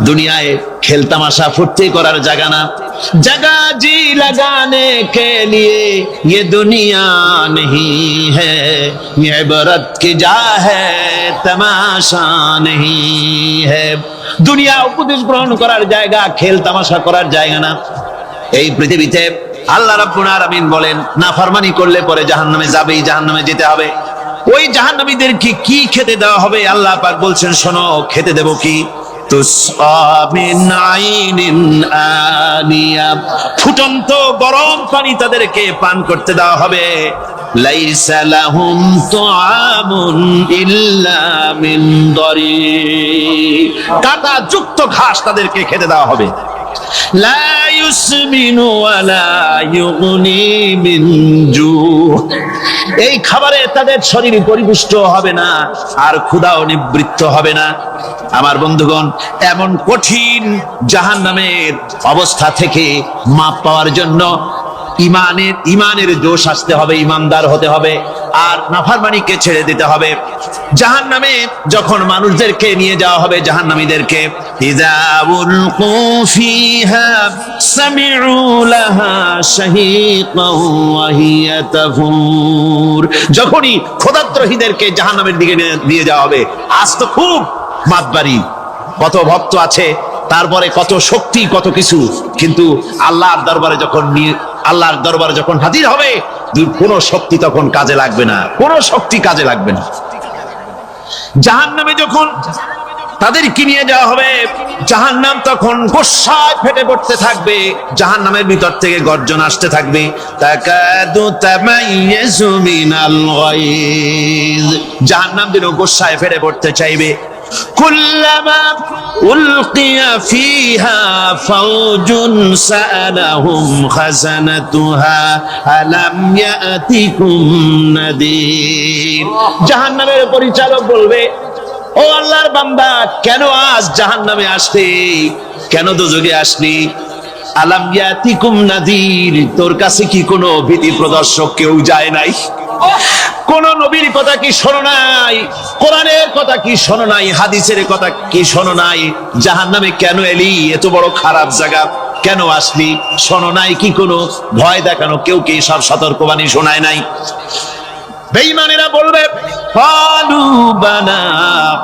দুনিয়ায় খেল তামাশা ফুর্তি করার জায়গা না। जगह जी लगाने के लिए ये दुनिया नहीं है, ये इबरत की जा है, तमाशा नहीं है। দুনিয়া উপদেশ গ্রহণ করার জায়গা, খেল তামাশা করার জায়গা না। এই পৃথিবীতে আল্লাহ রাব্বুল আলামিন বলেন নাফরমানি করলে পরে জাহান্নামে যাবেই, জাহান্নামে যেতে হবে। ওই জাহান্নামীদেরকে কি খেতে দেওয়া হবে? আল্লাহ পাক বলছেন শোনো, খেতে দেব কি? তুসকা মিন আইনিন আনিয়া, ফুটন্ত গরম পানি তাদেরকে পান করতে দেওয়া হবে। লাইসা লাহুম তুআমুন ইল্লা মিন দরি, কাঁটা যুক্ত ঘাস তাদেরকে খেতে দেওয়া হবে। লা ইউসমিনু ওয়ালা ইউগনি মিন জু, এই খাবারে তাদের শরীর পরিপুষ্ট হবে না আর ক্ষুধাও নিবৃত্ত হবে না। আমার বন্ধুগণ, এমন কঠিন জাহান্নামের অবস্থা থেকে মাপ পাওয়ার জন্য ইমানের জোশ আসতে হবে, ইমানদার হতে হবে, আর নাফরমানিকে ছেড়ে দিতে হবে। জাহান্নামে যখন মানুষদেরকে নিয়ে যাওয়া হবে, জাহান্নামীদেরকে, ইযা উলকু ফিহা সামিউ লাহা শাহীকান ওয়া হিয়া তাফুর, যখনই খোদাদ্রোহীদেরকে জাহান্নামের দিকে নিয়ে যাওয়া হবে, আজ তো খুব মাতবাড়ি, কত ভক্ত আছে, তারপরে কত শক্তি, কত কিছু, কিন্তু আল্লাহর দরবারে যখন হাজির হবে, কোনো শক্তি তখন কাজে লাগবে না, কোনো শক্তি কাজে লাগবে না। জাহান্নামে যখন তাদেরকে নিয়ে যাওয়া হবে, জাহান্নাম তখন গোসায় ফেটে পড়তে থাকবে, জাহান্নামের ভিতর থেকে গর্জন আসতে থাকবে, তাকাদু তামাইয়াজু মিনাল গায়জ, জাহান্নাম যেন গোসায় ফেটে পড়তে চাইবে। কুল্লামা উলকিয়া ফিহা ফাওজুন সাআলাহুম খাজানাতুহা আলাম ইয়াতিকুম নাদির, জাহান্নামের পরিচালক বলবে, ও আল্লাহর বান্দা, কেন আজ জাহান্নামে আসলি, কেন দোজখে আসলি? আলাম ইয়াতিকুম নাদির, তোর কাছে কি কোনো ভীতি প্রদর্শক কেউ যায় নাই? কোন নবীর কথা কি শোনো নাই? কোরআনের কথা কি শোনো নাই? হাদিসের কথা কি শোনো নাই? জাহান্নামে কেন এলি? এত বড় খারাপ জায়গা কেন আসলি? শোনো নাই কি? কোনো ভয় দেখানো কেউ কি সব সতর্কবাণী শোনায় নাই? বেঈমানেরা বলবে, ক্বালু বালা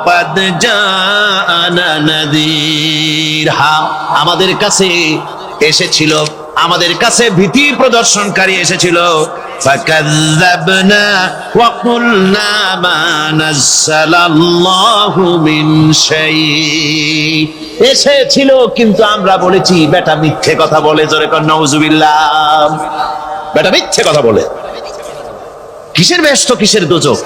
ক্বাদ জাআনা নাযীর, হ্যাঁ আমাদের কাছে এসেছিল, আমাদের কাছে ভীতি প্রদর্শনকারী এসেছিল। ফাকাযযাবনা ওয়া কুলনা মা নাযালাল্লাহু মিন শাই, এসেছিল কিন্তু আমরা বলেছি বেটা মিথ্যে কথা বলে। জোরে কর নাউযুবিল্লাহ, বেটা মিথ্যে কথা বলে। কিসের বেহেশত, কিসের দোজখ?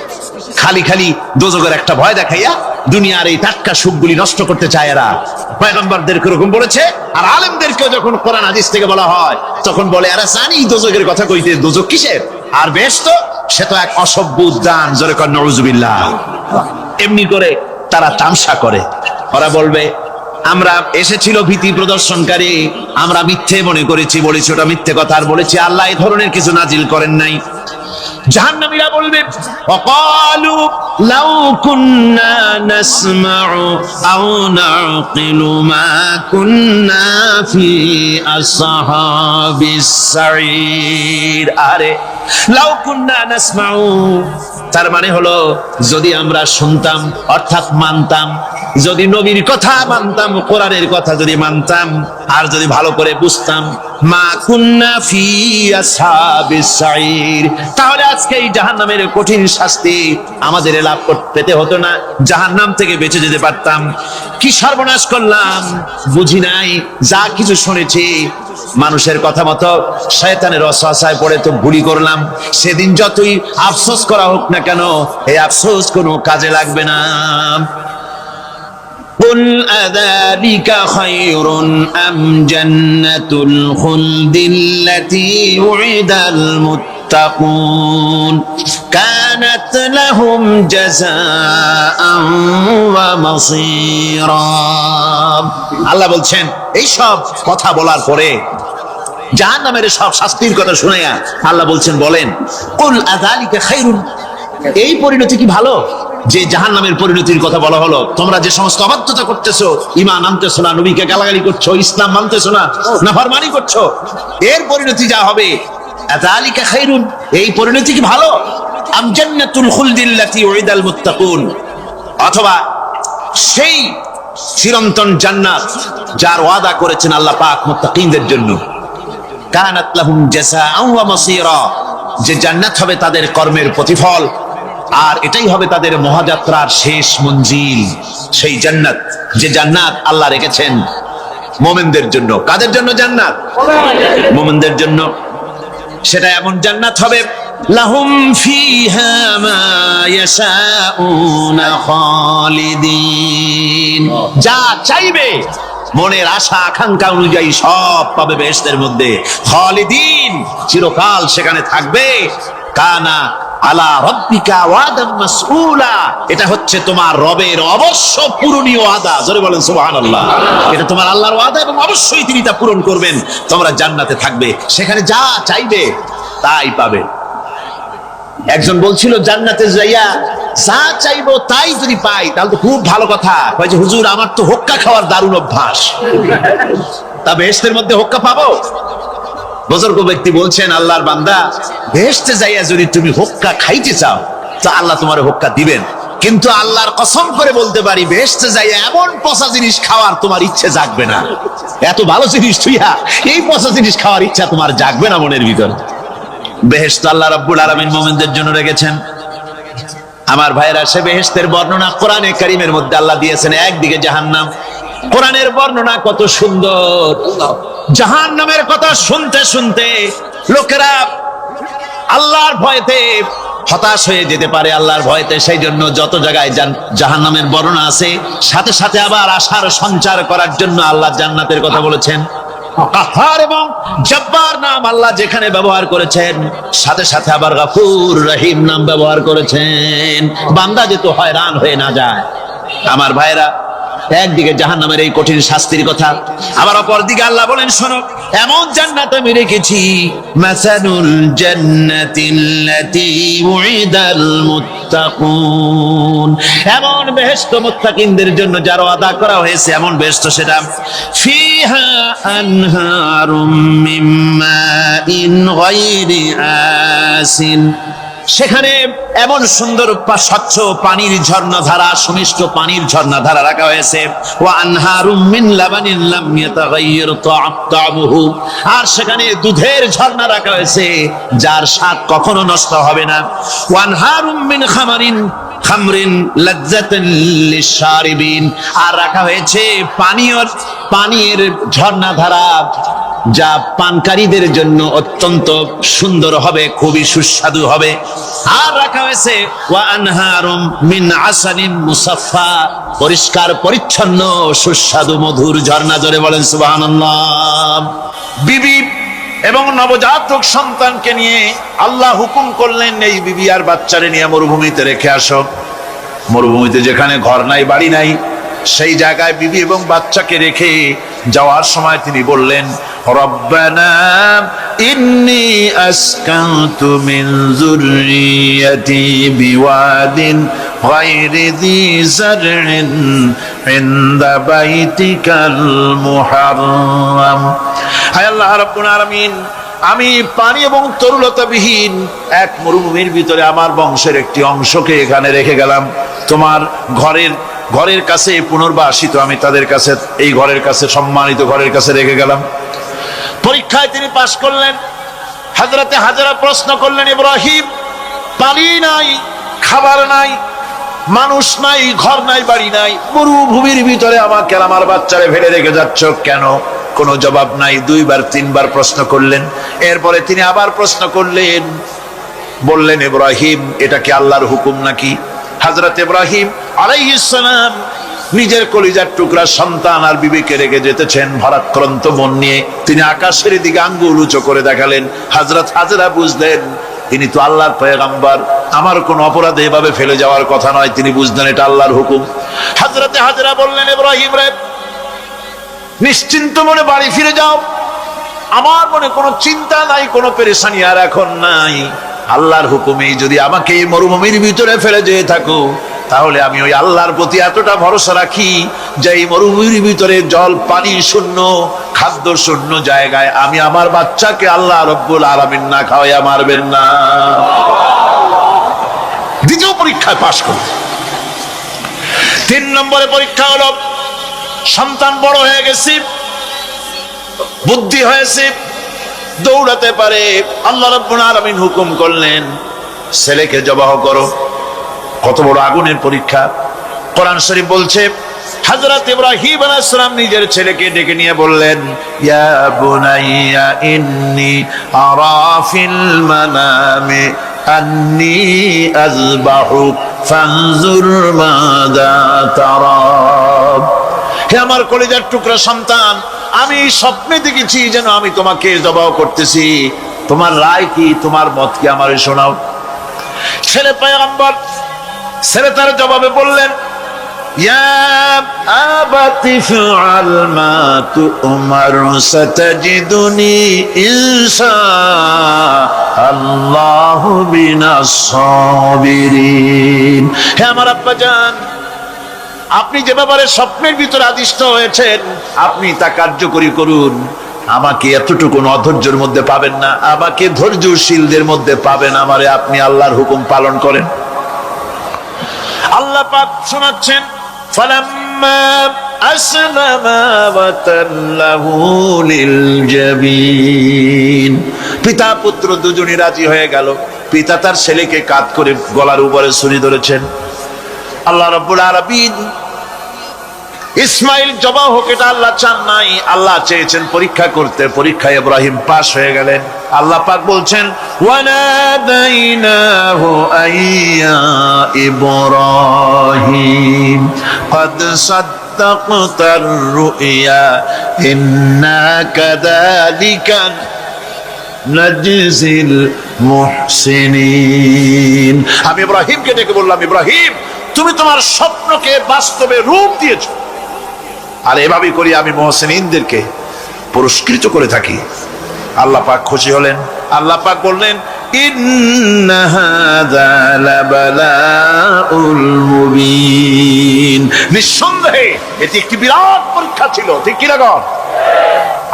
খালি খালি দোজখের একটা ভয় দেখাইয়া দুনিয়ার এই টাটকা সুখগুলি নষ্ট করতে চায় এরা। পয়গম্বরদেরকে এরকম বলেছে, আর আলেমদেরকেও যখন কোরআন হাদিস থেকে বলা হয় তখন বলে, এরা জানি দোজখের কথা কইতে, দোজখ কিসের আর বেহেশত, সে তো এক অসভ্য উদ্যান। জোরে কর নাউযুবিল্লাহ। এমনি করে তারা তামসা করে। ওরা বলবে, আমরা এসেছিল ভীতি প্রদর্শনকারী, আমরা মিথ্যে মনে করেছি, বলেছি ওটা মিথ্যে কথা, আর বলেছি আল্লাহ এই ধরনের কিছু নাজিল করেন নাই। জাহান্নামীরা বলবে, ওয়াকালু লাউ কুন্না নাসমাউ আও নাকিলু মা কুন্না ফি আসহাবিস সাঈর, আরে লাউ কুন্না নাসমাউ, তার মানে হলো যদি আমরা শুনতাম, অর্থাৎ মানতাম, যদি নবীর কথা মানতাম, কোরআনের কথা যদি মানতাম, আর যদি ভালো করে বুঝতাম, মা কুন্না ফি আসহাবিস সাঈর, তাহলে আজকে এই জাহান্নামের কঠিন শাস্তি আমাদের লাভ পেতে হতো না, জাহান্নাম থেকে বেঁচে যেতে পারতাম। কি সর্বনাশ করলাম, বুঝি নাই, যা কিছু শুনেছি মানুষের কথা মতো শয়তানের ওয়াসওয়াসায় পড়ে তো ভুলই করলাম। সেদিন যতই আফসোস করা হোক না কেন, এই আফসোস কোনো কাজে লাগবে না। قل أذلك خير أم جنة الخلد التي وعد المتقون كانت لهم جزاء ومصيرا। আল্লাহ বলছেন, এই সব কথা বলার পরে, জাহান্নামের সব শাস্তির কথা শুনাইয়া আল্লাহ বলছেন, বলেন, কুল আযালিকা খায়রুন, এই পরিণতি কি ভালো যে জাহান্নামের পরিণতির কথা বলা হলো? তোমরা যে সমস্ত অবাধ্যতা করতেছো, ঈমান আনতেছো না, নবীকে গালাগালি করছো, ইসলাম মানতেছো না, নাফরমানি করছো, এর পরিণতি যা হবে, আযালিকা খায়রুন, এই পরিণতি কি ভালো? আম জান্নাতুল খুলদিল্লাতী উইদাল মুত্তাকুন, অথবা সেই চিরন্তন জান্নাত যার ওয়াদা করেছেন আল্লাহ পাক মুত্তাকিনদের জন্য। কানাত লাহুম জাযাআন ওয়া মাসীরা, যে জান্নাত হবে তাদের কর্মের প্রতিফল, আর এটাই হবে তাদের মহাযাত্রার শেষ মঞ্জিল। সেই জান্নাত, যে জান্নাত আল্লাহ রেখেছেন মুমিনদের জন্য। কাদের জন্য জান্নাত? মুমিনদের জন্য। সেটা এমন জান্নাত হবে, লাহুম ফিহা মা ইয়াশাউনা খালিদিন, যা চাইবে মনের আশা আকাঙ্ক্ষা অনুযায়ী সব পাবে বেহেশতের মধ্যে। খালিদিন, চিরকাল সেখানে থাকবে। কানা আলা রাব্বিকা ওয়াদাম মাসউলা, এটা হচ্ছে তোমার রবের অবশ্য পূরণীয় ওয়াদা। জোরে বলেন সুবহানাল্লাহ। এটা তোমার আল্লাহর ওয়াদা এবং অবশ্যই তিনি তা পূরণ করবেন। তোমরা জান্নাতে থাকবে, সেখানে যা চাইবে তাই পাবে। একজন বলছিল জান্নাতে যাইয়া যা চাইবো তাই যদি পাই তাহলে তো খুব ভালো কথা। কয় যে হুজুর, আমার তো হোক্কা খাওয়ার দারুণ অভ্যাস, তা বেহেশতের মধ্যে হোক্কা পাবো? বুজুর্গ ব্যক্তি বলছেন, আল্লাহর বান্দা, বেহেশতে যাইয়া যদি তুমি হোক্কা খাইতে চাও তো আল্লাহ তোমার হোক্কা দিবেন, কিন্তু আল্লাহর কসম করে বলতে পারি বেহেশতে যাইয়া এমন পচা জিনিস খাওয়ার তোমার ইচ্ছে জাগবে না। এত ভালো জিনিস তুইয়া এই পচা জিনিস খাওয়ার ইচ্ছা তোমার জাগবে না মনের ভিতর। বেহেশত আল্লাহ রাব্বুল আলামিন মুমিনদের জন্য রেখেছেন। আমার ভাইরা, সে বেহেশতের বর্ণনা কোরআনে কারীমের মধ্যে আল্লাহ দিয়েছেন। একদিকে জাহান্নাম, কোরআনের বর্ণনা কত সুন্দর। জাহান্নামের কথা শুনতে শুনতে লোকেরা আল্লাহর ভয়তে হতাশ হয়ে যেতে পারে, আল্লাহর ভয়তে। সেই জন্য যত জায়গায় জাহান্নামের বর্ণনা আছে, সাথে সাথে আবার আশার সঞ্চার করার জন্য আল্লাহ জান্নাতের কথা বলেছেন। কাহ্হার এবং জব্বার নাম আল্লাহ যেখানে ব্যবহার করেছেন, সাথে সাথে আবার গফুর রহিম নাম ব্যবহার করেছেন, বান্দা যেহেতু হয়রান হয়ে না যায়। আমার ভাইরা, একদিকে জাহান্নামের এই কঠিন শাস্তির কথা, আবার অপর দিকে আল্লাহ বলেন, শোনো, এমন জান্নাত আমি রেখেছি, মাসালুল জান্নাতিল্লাতী উইদাল মুত্তাকুন, এমন বেহেশত মুত্তাকিনদের জন্য যার ওয়াদা করা হয়েছে, এমন বেহেশত সেটা, ফিহা আনহারুম মিন মাইন গায়রি আসিন, সেখানে এমন সুন্দর স্বচ্ছ পানির ঝর্ণাধারা, সুমিষ্ট পানির ঝর্ণাধারা রাখা হয়েছে। ওয়া আনহারুম মিন লাবানিন লাম ইয়াতাগায়্যার তা'আমুহু, আর সেখানে দুধের ঝর্ণা রাখা হয়েছে যার স্বাদ কখনো নষ্ট হবে না। ওয়া আনহারুম মিন খামরিন লাযযাতান লিশ-শারিবিন, আর রাখা হয়েছে পানির ঝর্ণাধারা যা পানকারীদের জন্য অত্যন্ত সুন্দর হবে, খুবই সুস্বাদু হবে। আর রাখা হয়েছে ওয়া আনহারুম মিন আসালিন মুসাফফা, পরিষ্কার পরিচ্ছন্ন সুস্বাদু মধুর ঝর্ণা। জোরে বলেন সুবহানাল্লাহ। বিবি এবং নবজাতক সন্তানকে নিয়ে আল্লাহ হুকুম করলেন, এই বিবি আর বাচ্চারে নিয়ে মরুভূমিতে রেখে আসো। মরুভূমিতে যেখানে ঘর নাই, বাড়ি নাই, সেই জায়গায় বিবি এবং বাচ্চাকে রেখে যাওয়ার সময় তিনি বললেন, রব্বানা ইন্নী আসকানতু মিন যুররিয়্যাতি বিওয়াদিন গায়রি যী যারইন ইনদা বাইতিকাল মুহাররাম। হায় আল্লাহ রাব্বুল আলামিন, আমি পানি এবং তরুলতাবিহীন এক মরুভূমির ভিতরে আমার বংশের একটি অংশকে এখানে রেখে গেলাম। তোমার ঘরের কাছে পুনর্বাসিত আমি তাদের কাছে, এই ঘরের কাছে, সম্মানিত ঘরের কাছে রেখে গেলাম। পরীক্ষায় তিনি পাশ করলেন। হযরতে হাজেরা প্রশ্ন করলেন, ইব্রাহিম, পানি নাই, খাবার নাই, মানুষ নাই, ঘর নাই, বাড়ি নাই, মরুভূমির ভিতরে আমাকে আমার বাচ্চারে ফেলে রেখে যাচ্ছ কেন? কোনো জবাব নাই। দুইবার তিনবার প্রশ্ন করলেন। এরপরে তিনি আবার প্রশ্ন করলেন, বললেন, ইব্রাহিম, এটা কি আল্লাহর হুকুম নাকি? হযরত ইব্রাহিম আলাইহিস সালাম নিজের কলিজার টুকরা সন্তান আর বিবিকে রেখে যেতেছেন ভারাক্রান্ত মন নিয়ে। তিনি আকাশের দিকে আঙ্গুল উঁচু করে দেখালেন। হযরত হাজেরা বুঝলেন তিনি তো আল্লাহর পয়গম্বর, আমার কোন অপরাধে এভাবে ফেলে যাওয়ার কথা নয়। তিনি বুঝলেন এটা আল্লাহর হুকুম। হযরতে হাজেরা বললেন, ইব্রাহিম রে, নিশ্চিন্ত মনে বাড়ি ফিরে যাও, আমার মনে কোনো চিন্তা নাই, কোনো পেরেশানি আর এখন নাই। আল্লাহর হুকুমেই যদি আমাকে এই মরুভূমির ভিতরে ফেলে যেয়ে থাকো, তাহলে আমি ওই আল্লাহর প্রতি এতটা ভরসা রাখি যে এই মরুভূমির ভিতরে জল পানি শূন্য, খাদ্য শূন্য জায়গায় আমি আমার বাচ্চাকে আল্লাহ রব্বুল আলামিন না খাওয়াইয়া মারবেন না। দ্বিতীয় পরীক্ষায় পাশ করল। 3 নম্বরে পরীক্ষা হলো, সন্তান বড় হয়ে গেছে, বুদ্ধি হয়েছে, দৌড়াতে পারে। আল্লাহ রাব্বুল আলামিন হুকুম করলেন, ছেলেকে জবাহ করো। কত বড় আগুনের পরীক্ষা! কোরআন শরীফ বলছে, হযরত ইব্রাহিম আলাইহিস সালাম নিজের ছেলেকে ডেকে নিয়ে বললেন, ইয়া বুনাইয়া ইন্নী আরা ফিল মানামি আন্নী আযবাহুক ফানজুর মাযা তারা। হে আমার কলিজার টুকরা সন্তান, আমি স্বপ্নে দেখেছি যেন আমি তোমাকে জবাহ করতেছি, তোমার রায় কি, তোমার মত কি, আমারে শোনাও। ছেলে পয়গম্বর, ছেলে তার জবাবে বললেন, ইয়া আবাতি ফাআল মা তু'মার সাতাজিদুনি ইনশাআল্লাহু মিনাস সাবিরিন। হে আমার আব্বাজান, আপনি যে ব্যাপারে স্বপ্নের ভিতরে আদিষ্ট হয়েছেন আপনি তা কার্যকরী করুন। আমাকে এতটুকু অধৈর্যের মধ্যে পাবেন না, আমাকে ধৈর্যশীলদের মধ্যে পাবেন। আমারে আপনি আল্লাহর হুকুম পালন করেন। আল্লাহ পাক শোনাচ্ছেন, ফালাম্মা আসলামা ওয়া তাল্লাহু লিল জাবিন। পিতা পুত্র দুজনই রাজি হয়ে গেল। পিতা তার ছেলেকে কাঁধ করে গলার উপরে ছুরি ধরেছেন। আল্লাহ রাব্বুল আলামিন ইসমাইল জবাহ হোক, এটা আল্লাহ চান নাই, আল্লাহ চেয়েছেন পরীক্ষা করতে। পরীক্ষায় ইব্রাহিম পাস হয়ে গেলেন। আল্লাহ পাক বলছেন, ওয়ানাদাইনাহু আইয়া ইব্রাহিম ক্বাদ সাদ্দাকতার রুইয়া ইন্না কাযালিকা নাজজিল মুহসিনিন। আমি ইব্রাহিমকে ডেকে বললাম, ইব্রাহিম, তুমি তোমার স্বপ্নকে বাস্তবে রূপ দিয়েছো, আর এভাবেই করি আমি মুহসিনিনদেরকে পুরস্কৃত করে থাকি। আল্লাহ পাক খুশি হলেন। আল্লাহ পাক বললেন, ইন্না হাযা লাবালাউল মুবিন। নিঃসন্দেহে এটি একটি বিরাট পরীক্ষা ছিল, ঠিক কি না?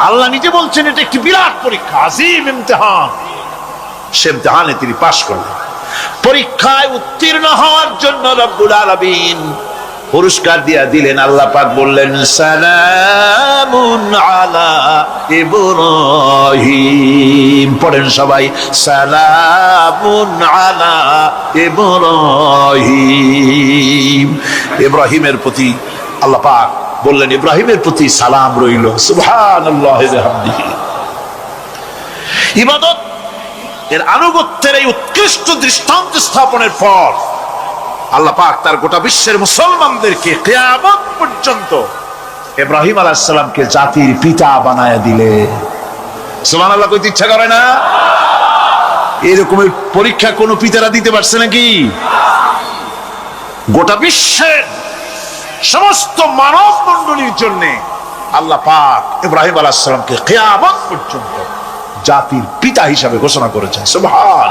আল্লাহ নিজে বলছেন এটা একটি বিরাট পরীক্ষা, আজিম ইমতিহান। সে ইমতিহানে তিনি পাশ করলেন। পরীক্ষায় উত্তীর্ণ হওয়ার জন্য রব্বুল আলামিন পুরস্কার দিয়া দিলেন। আল্লাহ পাক বললেন, সালামুন আলা ইব্রাহিম। পড়েন সবাই, সালামুন আলা ইব্রাহিম। ইব্রাহিমের প্রতি আল্লাহ পাক বললেন, ইব্রাহিমের প্রতি সালাম রইল। সুবহানাল্লাহি ওয়া বিহামদিহি। ইবাদত এর আনুগত্যের এই উৎকৃষ্ট দৃষ্টান্ত স্থাপনের পর আল্লাহ পাক তার গোটা বিশ্বের মুসলমানদেরকে কিয়ামত পর্যন্ত ইব্রাহিম আলাইহিস সালামকে জাতির পিতা বানায়া দিলে। সুবহানাল্লাহ, কইতে ইচ্ছা করে না? এরকমের পরীক্ষা কোন পিতারা দিতে পারছে নাকি? গোটা বিশ্বের সমস্ত মানব মণ্ডলীর জন্য আল্লাহ পাক ইব্রাহিম আলাইহিস সালামকে কিয়ামত পর্যন্ত জাতির পিতা হিসাবে ঘোষণা করেছেন। সুবহানাল্লাহ।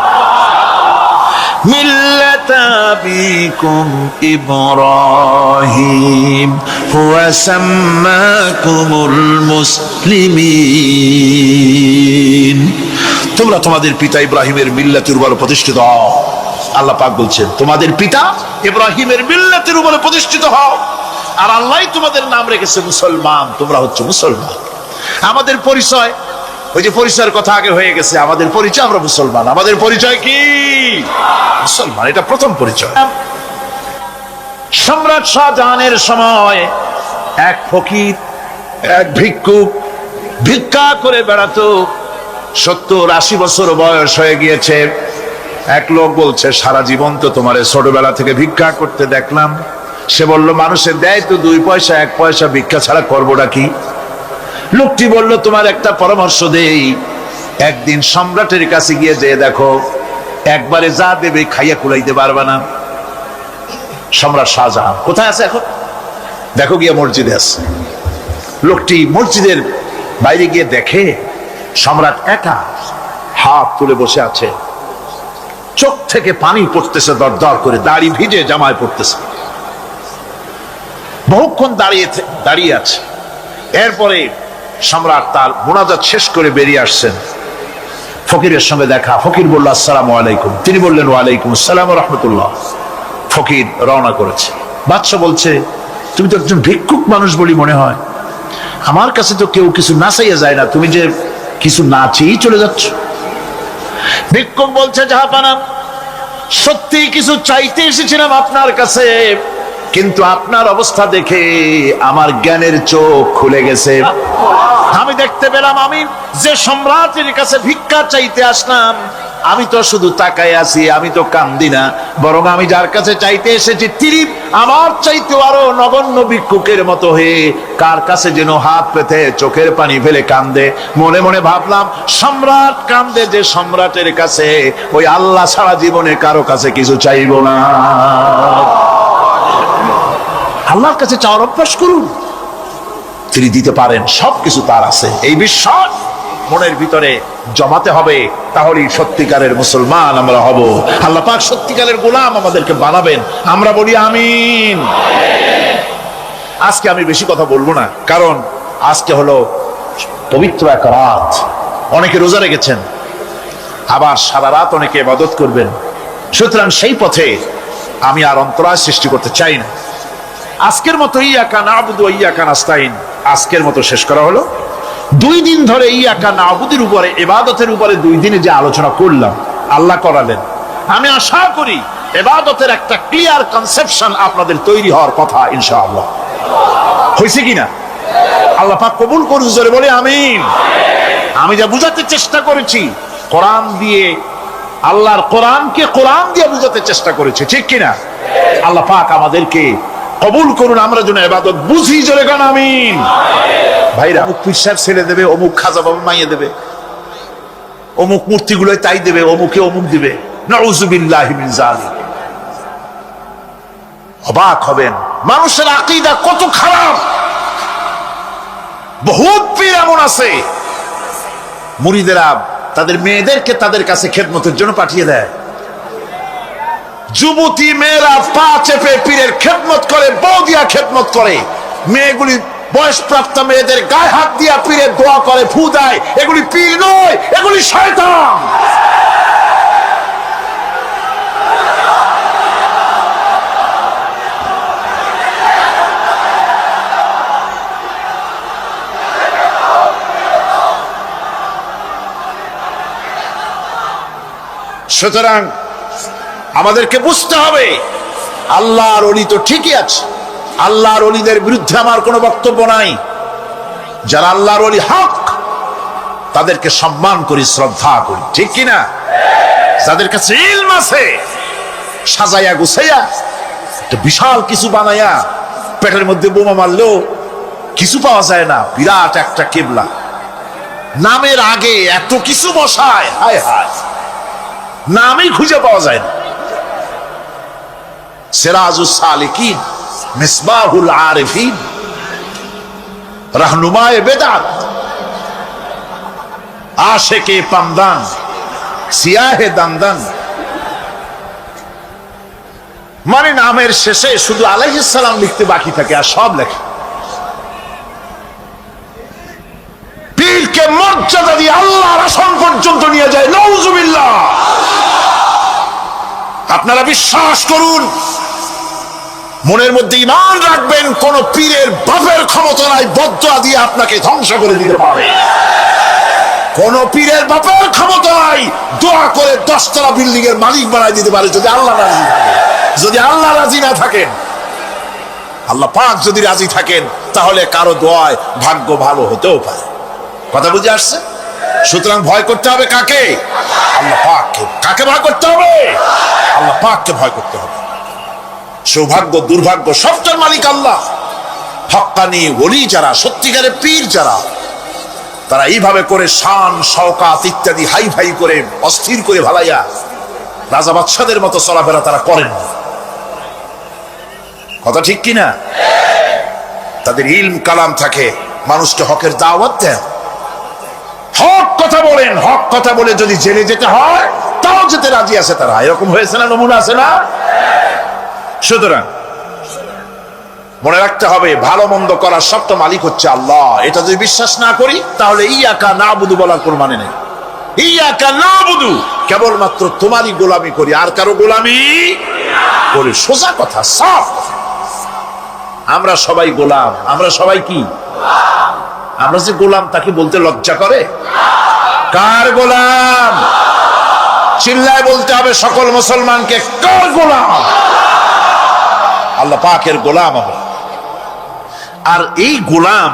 মিল্লাতা আবিকুম ইব্রাহিম হুয়া সাম্মাকুমুল মুসলিমিন। তোমরা তোমাদের পিতা ইব্রাহিমের মিল্লাতের উপর প্রতিষ্ঠিত হও। আল্লাহ পাক বলছেন, তোমাদের পিতা ইব্রাহিমের মিল্লাতের উপর প্রতিষ্ঠিত হও, আর আল্লাহ তোমাদের নাম রেখেছে মুসলমান। তোমরা হচ্ছে মুসলমান। আমাদের পরিচয়, ওই যে পরিচয়ের কথা আগে হয়ে গেছে, আমাদের পরিচয় আমরা মুসলমান। আমাদের পরিচয় কি? মুসলমান। এটা প্রথম পরিচয়। সম্রাট শাহজাহানের সময় এক ফকির, এক ভিক্ষুক ভিক্ষা করে বেড়াতো। 70-80 বছর বয়স হয়ে গিয়েছে। এক লোক বলছে, সারা জীবন তো তোমার ছোটবেলা থেকে ভিক্ষা করতে দেখলাম। সে বলল, মানুষের দেয় তো 2 পয়সা 1 পয়সা, ভিক্ষা ছাড়া করবোটা কি? লোকটি বলল, তোমার একটা পরামর্শ দেই, একদিন সম্রাটের কাছে গিয়ে যে দেখো, একবারে যা দেবে খাইয়া কুলাইতে পারবে না। সম্রাট শাহজাহান কোথায় আছে এখন? দেখো গিয়ে মসজিদে আছে। লোকটি মসজিদের বাইরে গিয়ে দেখে সম্রাট একা হাত তুলে বসে আছে, চোখ থেকে পানি পড়তেছে দর দর করে, দাড়ি ভিজে জামায় পড়তেছে। বহুক্ষণ দাঁড়িয়ে আছে। এরপরে সম্রাট তার মুনাজাত শেষ করে বেরিয়ে আসছেন। ফকিরের সঙ্গে দেখা। ফকির বলল, আসসালামু আলাইকুম। তিনি বললেন, ওয়ালাইকুম আসসালাম ওয়া রাহমাতুল্লাহ। ফকির রওনা করেছে। বাদশা বলছে, তুমি তো একজন ভিক্ষুক মানুষ বলি মনে হয়, আমার কাছে তো কেউ কিছু না চাইয়া যায় না, তুমি যে কিছু না চেয়েই চলে যাচ্ছ। ভিক্ষুক বলছে, জাহাপানা, সত্যি কিছু চাইতে এসেছিলাম আপনার কাছে, কিন্তু আপনার অবস্থা দেখে আমার জ্ঞানের চোখ খুলে গেছে। আমি দেখতে পেলাম আমি যে সম্রাটের কাছে ভিক্ষা চাইতে আসলাম, আমি তো শুধু তাকায় আছি, আমি তো কান্দি না, বরং আমি যার কাছে চাইতে এসেছি তিনি আমার চাইতে আরো নগণ্য ভিক্ষুকের মতো হয়ে কার কাছে যেন হাত পেতে চোখের পানি ফেলে কান্দে। মনে মনে ভাবলাম, সম্রাট কান্দে যে সম্রাটের কাছে, ওই আল্লাহ ছাড়া জীবনে কারো কাছে কিছু চাইব না। আল্লাহর কাছে চাওয়ার অভ্যাস করুন, তিনি দিতে পারেন, সবকিছু তার আছে, এই বিশ্বাস মনের ভিতরে জমাতে হবে। তাহলেই সত্যিকারের মুসলমান আমরা হব। আল্লাহ পাক সত্যিকারের গোলাম আমাদেরকে বানাবেন। আমরা বলি আমিন। আজকে আমি বেশি কথা বলবো না, কারণ আজকে হলো পবিত্র এক রাত। অনেকে রোজা রেখেছেন, আবার সারা রাত অনেকে ইবাদত করবেন। সুতরাং সেই পথে আমি আর অন্তরায় সৃষ্টি করতে চাই না। আজকের মতো ইয়াকা নাবুদু ওয়া ইয়াকা নাস্তাইন আজকের মতো শেষ করা হলো। 2 দিন ধরে ইয়াকা নাবুদের উপরে, ইবাদতের উপরে 2 দিনে যে আলোচনা করলাম, আল্লাহ করালেন। আমি আশা করি ইবাদতের একটা ক্লিয়ার কনসেপশন আপনাদের তৈরি হওয়ার কথা ইনশাআল্লাহ। হয়েছে কিনা? আল্লাহ পাক কবুল করুন, জোরে বলে আমিন। আমি যা বুঝাতে চেষ্টা করেছি কোরআন দিয়ে, আল্লাহর কোরআনকে কোরআন দিয়ে বুঝাতে চেষ্টা করেছি, ঠিক কিনা? আল্লাহ পাক আমাদেরকে কবুল করুন, আমরা যেন ইবাদত বুঝি, জোরে গান আমিন। ভাইরা, অমুক পিসার ছেড়ে দেবে, অমুক খাজা বাবা মাইয়ে দেবে, অমুক মূর্তিগুলো তাই দেবে, অমুকে অমুক দিবে, নাউযুবিল্লাহি মিন যালিক। অবাক হবেন মানুষের আকীদা কত খারাপ। বহুত পীর এমন আছে, মুরিদেরা তাদের মেয়েদেরকে তাদের কাছে খেদমতের জন্য পাঠিয়ে দেয়। যুবতী মেয়েরা পা চেপে পীরের খেদমত করে, বউ দিয়া খেদমত করে। মেয়েগুলি বয়সপ্রাপ্ত মেয়েদের গায়ে হাত দিয়া পীরের দোয়া করে, ফু দেয়। এগুলি পীর নয়, এগুলি শয়তান। সুতরাং আমাদেরকে বুঝতে হবে, আল্লাহর ওলি তো ঠিকই আছে, আল্লাহর ওলিদের বিরুদ্ধে আমার কোনো বক্তব্য নাই। যারা আল্লাহর ওলি হক, তাদেরকে সম্মান করি, শ্রদ্ধা করি, ঠিক কিনা? যাদের কাছে ইলম আছে, সাজাইয়া গুছাইয়া একটা বিশাল কিছু বানাইয়া পেটের মধ্যে বোমা মারলেও কিছু পাওয়া যায় না, বিরাট একটা কিবলা, নামের আগে এত কিছু বসায়, হায় হায়, নামই খুঁজে পাওয়া যায় না। সিরাজুস সালিকিন, মিসবাহুল আরিফিন, রাহনুমায়ে বেদাত, আশিকে পামদান, সিয়াহে দানদান। মানে নামের শেষে শুধু আলাইহিস সালাম লিখতে বাকি থাকে, আর সব লেখা। পীরকে মর্যাদা দিয়ে আল্লাহর আসন পর্যন্ত নিয়ে যায়, নাউযুবিল্লাহ। আপনারা বিশ্বাস করুন, মনের মধ্যে ঈমান রাখবেন, কোন পীরের বাপের ক্ষমতা নাই বদদুয়া দিয়ে আপনাকে ধ্বংস করে দিতে পারে। কোন পীরের বাপের ক্ষমতা নাই দোয়া করে 10 তলা বিল্ডিং এর মালিক বানাই দিতে পারে, যদি আল্লাহ রাজি থাকে। যদি আল্লাহ রাজি না থাকেন, আল্লাহ পাক যদি রাজি থাকেন, তাহলে কারো দোয়ায় ভাগ্য ভালো হতেও পারে। কথা বুঝে আসছে? সুতরাং ভয় করতে হবে কাকে? আল্লাহ পাককে। কাকে ভয় করতে হবে? আল্লাহ পাককে ভয় করতে হবে। সৌভাগ্য দুর্ভাগ্য সবটার মালিক আল্লাহ। হক্কানি ওলি যারা, সত্যিকারের পীর যারা, তারা এইভাবে করে শান শওকাত ইত্যাদি হাই ফাই করে অস্থির করে ভালাইয়া রাজা বাদশাদের মতো চলাফেরা তারা করেন না। কথা ঠিক কিনা? তাদের ইলম কালাম থাকে, মানুষকে হকের দাওয়াত দেন, হক কথা বলেন। হক কথা বলে যদি জেলে যেতে হয় তাও যেতে রাজি আছে তারা। এরকম হয়েছে না? নমুনা আছে না? সুতরাং মনে রাখতে হবে, ভালো মন্দ করার সবটা মালিক হচ্ছে আল্লাহ। এটা যদি বিশ্বাস না করি, তাহলে ইয়াকা নাবুদু বলার কোন মানে নেই। ইয়াকা নাবুদু, কেবলমাত্র তোমারই গোলামি করি, আর কারো গোলামি করি। সোজা কথা, সাফ। আমরা সবাই গোলাম। আমরা সবাই কি? আমরা যে গোলাম, তাকে বলতে লজ্জা করে? কার গোলাম? চিল্লায় বলতে হবে সকল মুসলমানকে, কার গোলাম? আল্লাহ পাকের গোলাম আমরা। আর এই গোলাম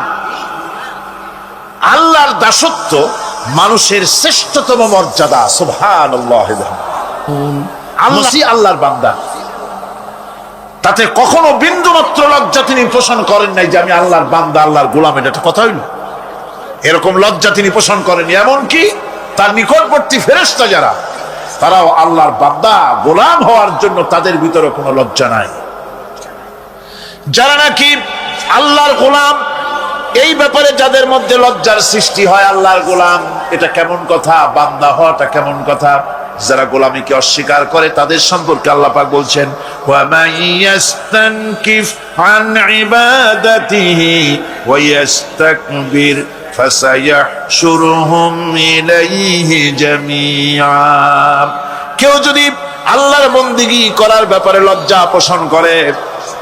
আল্লাহর দাসত্ব মানুষের শ্রেষ্ঠতম মর্যাদা। সুবহানাল্লাহ। আল্লাহর বান্দা, তাতে কখনো বিন্দুমাত্র লজ্জা তিনি পোষণ করেন নাই যে আমি আল্লাহর বান্দা, আল্লাহর গোলাম। এটা কথা হইল? এরকম লজ্জা তিনি পোষণ করেন। এমনকি তার নিকটবর্তী ফেরেশতা যারা, তারাও আল্লাহর বান্দা গোলাম হওয়ার জন্য তাদের ভিতরে কোনো লজ্জা নাই। যারা নাকি আল্লাহর গোলাম, এই ব্যাপারে যাদের মধ্যে লজ্জার সৃষ্টি হয়, আল্লাহর গোলাম এটা কেমন কথা, বান্দা হওয়াটা কেমন কথা, যারা গোলামীকে অস্বীকার করে তাদের সম্পর্কে আল্লাহ পাক বলছেন, ওয়া মাইয়াস্তানকিফ আন ইবাদাতিহি ওয়া ইস্তাকবির ফাসায়াহশুরুহুম ইলাইহি জামিআ। কেউ যদি আল্লাহর বন্দেগী করার ব্যাপারে লজ্জা পোষণ করে,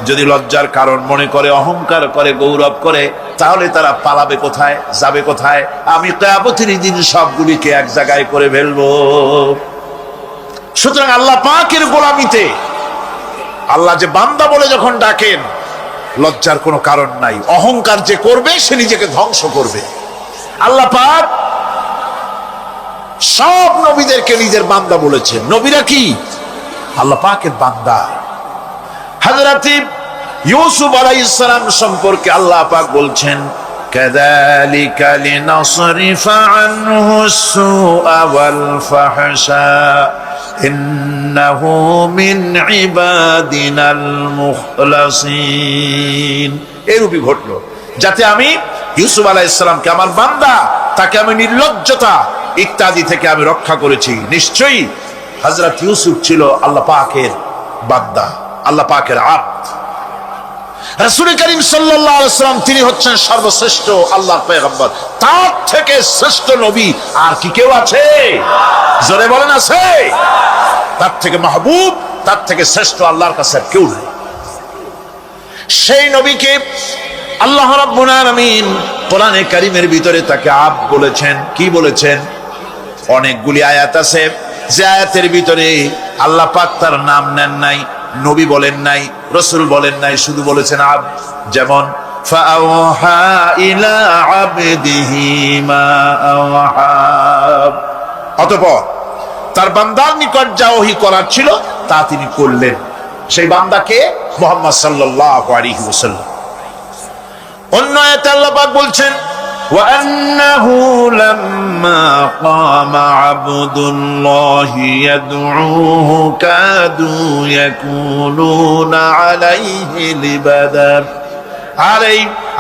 যদি লজ্জার কারণ মনে করে, অহংকার করে, গৌরব করে, তাহলে তারা পালাবে কোথায়, যাবে কোথায়? আমি কিয়ামতের দিন সবগুলিকে এক জায়গায় করে ফেলবো। সুতরাং আল্লাহ পাকের গোলামিতে আল্লাহ যে বান্দা বলে যখন ডাকেন, লজ্জার কোনো কারণ নাই। অহংকার যে করবে সে নিজেকে ধ্বংস করবে। আল্লাহ পাক সব নবীদেরকে নিজের বান্দা বলেছেন। নবীরা কি আল্লাহ পাকের বান্দা। হযরত ইউসুফ আলাইহিস সালাম সম্পর্কে আল্লাহ পাক বলছেন, কাযালিকা লিনাসরিফা আনহু সুআ ওয়াল ফাহশা ইন্নাহু মিন ইবাদিনাল মুখলাসিন। এরূপই ঘটলো যাতে আমি ইউসুফ আলাইহিস সালামকে, আমার বান্দা, তাকে আমি নির্লজ্জতা ইত্যাদি থেকে আমি রক্ষা করেছি। নিশ্চয়ই হযরত ইউসুফ ছিল আল্লাহ পাকের বান্দা, আল্লাহ পাকের আব্দ। রাসূল করিম সাল্লাল্লাহু আলাইহি ওয়াসাল্লাম তিনি হচ্ছেন সর্বশ্রেষ্ঠ আল্লাহর পয়গম্বর। তার থেকে শ্রেষ্ঠ নবী আর কি কেউ আছে? জোরে বলেন, আছে? তার থেকে মাহবুব, তার থেকে শ্রেষ্ঠ আল্লাহর কাছে কেউ নেই। সেই নবীকে আল্লাহ রাব্বুল আলামিন কোরআনে কারীমের ভিতরে তাকে আব্দ বলেছেন। কি বলেছেন? অনেকগুলি আয়াত আছে যে আয়াতের ভিতরে আল্লাহ পাক তার নাম নেন নাই, নবী বলেন নাই, রাসূল বলেন নাই, শুধু বলেছেন আব্দ। যেমন ফাআওহা ইলা আবদিহি মা আওহা। অতঃপর তার বান্দার নিকট যা ওহী করার ছিল তা তিনি করলেন। সেই বান্দাকে মুহাম্মদ সাল্লাল্লাহু আলাইহি ওয়াসাল্লাম। অন্য আয়াতে আল্লাহ পাক বলছেন, وأنه لما قام عبد الله يدعوه كادوا يكونون عليه لبدا।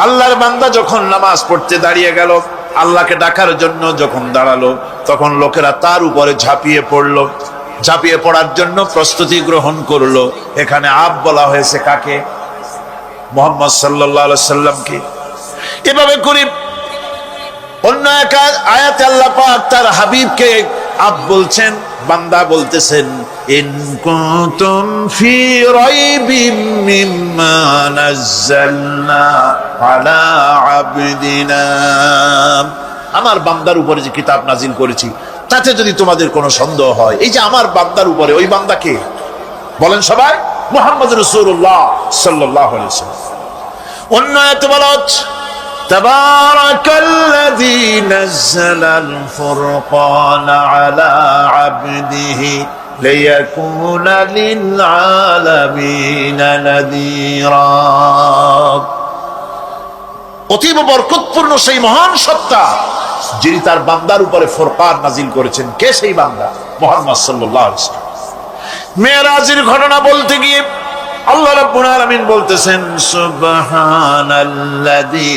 আল্লাহর বান্দা যখন নামাজ পড়তে দাঁড়িয়ে গেল, আল্লাহকে ডাকার জন্য যখন দাঁড়ালো, তখন লোকেরা তার উপরে ঝাঁপিয়ে পড়লো। ঝাঁপিয়ে পড়ার জন্য প্রস্তুতি গ্রহণ করলো। এখানে আব্দ বলা হয়েছে কাকে? মুহাম্মদ সাল্লাল্লাহু আলাইহি সাল্লামকে। এভাবে করে অন্য এক আয়াতে আল্লাহ পাক তার হাবিবকে আব্দ বলছেন, বান্দা বলতেছেন, ইন কুনতুম ফি রাইবিম মিম্মা নাযালনা আলা আবদিনা। আমার বান্দার উপরে যে কিতাব নাজিল করেছি তাতে যদি তোমাদের কোনো সন্দেহ হয়, এই যে আমার বান্দার উপরে, ওই বান্দাকে বলেন সবাই, মুহাম্মদ রাসূলুল্লাহ সাল্লাল্লাহু আলাইহি ওয়াসাল্লাম। অন্য আয়াতে বলা হচ্ছে, তাবারাকাল্লাযী নাযালাল ফুরকানা আলা আবদিহি লিয়াকুনা লিল আলামিনা নাযীরা। অতীব বরকতপূর্ণ সেই মহান সত্তা যিনি তার বান্দার উপরে ফুরকান নাজিল করেছেন। কে সেই বান্দা? মুহাম্মদ সাল্লাল্লাহু আলাইহি ওয়াসাল্লাম। মেরাজের ঘটনা বলতে গিয়ে আল্লাহ রাব্বুল আলামিন বলতেছেন, সুবহানাল্লাযী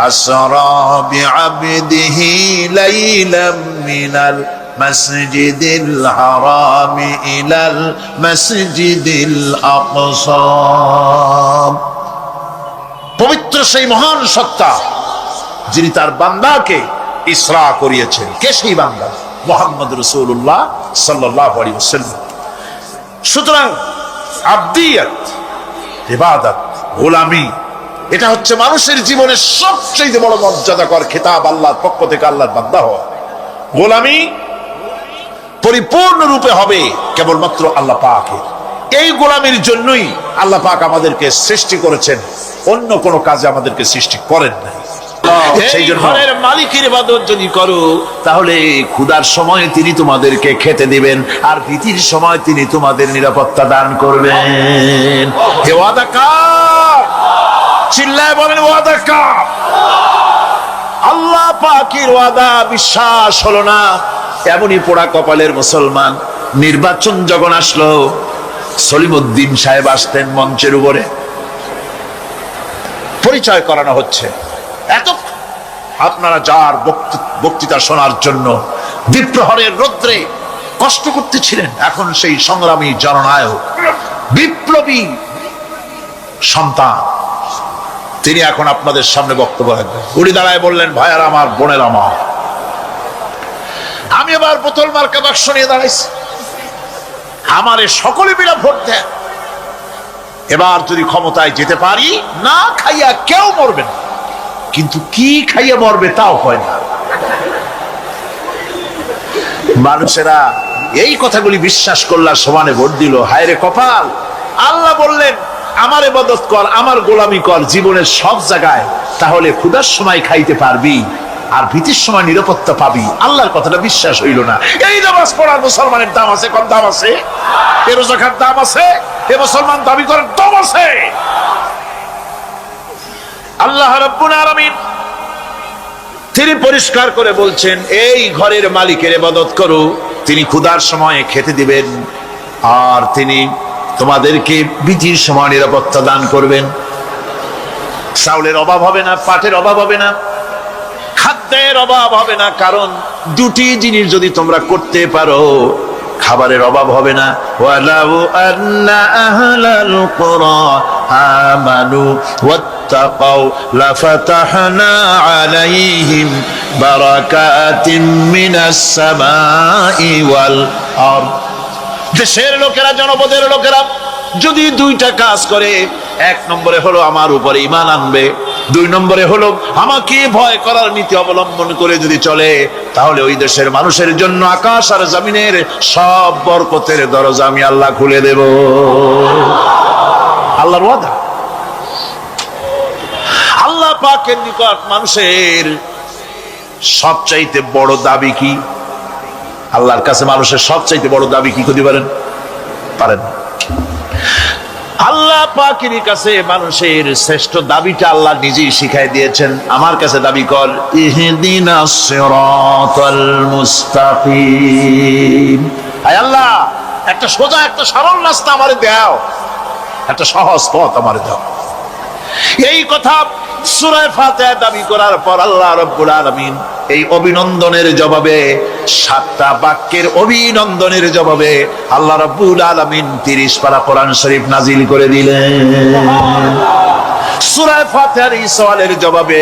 আসরা বিআবদিহি লাইলাম মিনাল মাসজিদিল হারামি ইলাল মাসজিদিল আকসা। পবিত্র সেই মহান সত্তা যিনি তার বান্দাকে ইসরা করিয়েছেন। কে সেই বান্দা? মুহাম্মদ রাসূলুল্লাহ সাল্লাল্লাহু আলাইহি ওয়াসাল্লাম। সুতরাং আবদিয়াত, ইবাদত, গোলামি, এটা হচ্ছে মানুষের জীবনের সবচেয়ে বড় মর্যাদাকর খেতাব। আল্লাহর পক্ষ থেকে আল্লাহর বান্দা হওয়া। গোলামি পরিপূর্ণ রূপে হবে কেবলমাত্র আল্লাহ পাকের। এই গোলামির জন্যই আল্লাহ পাক আমাদেরকে সৃষ্টি করেছেন, অন্য কোনো কাজে আমাদেরকে সৃষ্টি করেন না। সেই জন্য ঘরের মালিকের ইবাদত যদি করো তাহলে ক্ষুধার সময় তিনি তোমাদেরকে খেতে দিবেন, আর ভীতির সময় তিনি তোমাদের নিরাপত্তা দান করবেন। এ ওয়াদা কার? চিল্লায় বলেন ওয়াদা কার? আল্লাহ পাকের ওয়াদা বিশ্বাস হলো না, এমনই পোড়া কপালের মুসলমান। নির্বাচন যখন আসলো, সলিমউদ্দিন সাহেব আসতেন মঞ্চের উপরে, পরিচয় করানো হচ্ছে। এত আপনারা যার বক্তৃতা শোনার জন্য বিপ্রহরের রৌদ্রে কষ্ট করতেছিলেন, এখন সেই সংগ্রামী জননায়ক বিপ্লবী সন্তান, তিনি এখন আপনাদের সামনে বক্তব্য রাখবেন। উনি দাঁড়ায় বললেন, ভাইয়ার আমার, বোনের আমার, আমি এবার বোতল মার্কা বাক্স নিয়ে দাঁড়াইছি, আমারে সকলে মিলে ভোট দেন। এবার যদি ক্ষমতায় যেতে পারি, না খাইয়া কেউ মরবে না, কিন্তু কি খাইয়া মরবে তাও হয় না। মানুষেরা এই কথাগুলি বিশ্বাস করলা, সমানে ভোট দিল। হায় রে কপাল! আল্লাহ বললেন, আমার ইবাদত কর, আমার গোলামি কর জীবনের সব জায়গায়, তাহলে ক্ষুধার সময় খাইতে পারবি আর ভীতির সময় নিরাপত্তা পাবি। আল্লাহর কথাটা বিশ্বাস হইল না। এই নামাজ পড়ার মুসলমানের দাম আছে, কম দাম আছে? এ রোজা খাওয়ার দাম আছে? এ মুসলমান দাবি করার দাম আছে? আল্লাহ রাব্বুল আলামিন তিনি পরিষ্কার করে বলছেন, এই ঘরের মালিকের ইবাদত করো, তিনি ক্ষুধার সময়ে খেতে দিবেন, আর তিনি তোমাদেরকে ভীতির সময় নিরাপত্তা দান করবেন। চাউলের অভাব হবে না, পাটের অভাব হবে না, খাদ্যের অভাব হবে না, কারণ দুটি জিনিস যদি তোমরা করতে পারো, খাবারের অভাব হবে না। ওয়ালাউ আন্না আহলাল কুরা আমানু ওয়াত্তাকাউ লাফাতাহনা আলাইহিম বারাকাতিন মিনাস সামাই ওয়াল আরদ। দেশের লোকেরা, জনপদের লোকেরা যদি দুইটা কাজ করে, এক নম্বরে হলো আমার উপরে ঈমান আনবে, দুই নম্বরে হলো আমাকে ভয় করার নীতি অবলম্বন করে যদি চলে, তাহলে ওই দেশের মানুষের জন্য আকাশ আর জমিনের সব বরকতের দরজা আমি আল্লাহ খুলে দেব। আল্লাহর ওয়াদা। আল্লাহ পাকের নিকট মানুষের সবচাইতে বড় দাবি কি? আল্লাহর কাছে মানুষের সবচাইতে বড় দাবি কি করতে পারেন? পারেন না। আল্লাহ পাকের কাছে মানুষের শ্রেষ্ঠ দাবিটা আল্লাহ নিজেই শিখাই দিয়েছেন। আমার কাছে দাবি কর, ইহদিনাস সিরাতাল মুস্তাকিম। আয় আল্লাহ, একটা সোজা, একটা সরল রাস্তা আমারে দাও, একটা সহজ পথ আমারে দাও। এই কথা সূরা ফাতিহা দাবি করার পর আল্লাহ রাব্বুল আলামিন এই অভিনন্দনের জবাবে, 7টা বাক্যের অভিনন্দনের জবাবে আল্লাহ রাব্বুল আলামিন 30 পারা কোরআন শরীফ নাজিল করে দিলেন। সূরা ফাতিহার এই সওয়ালের জবাবে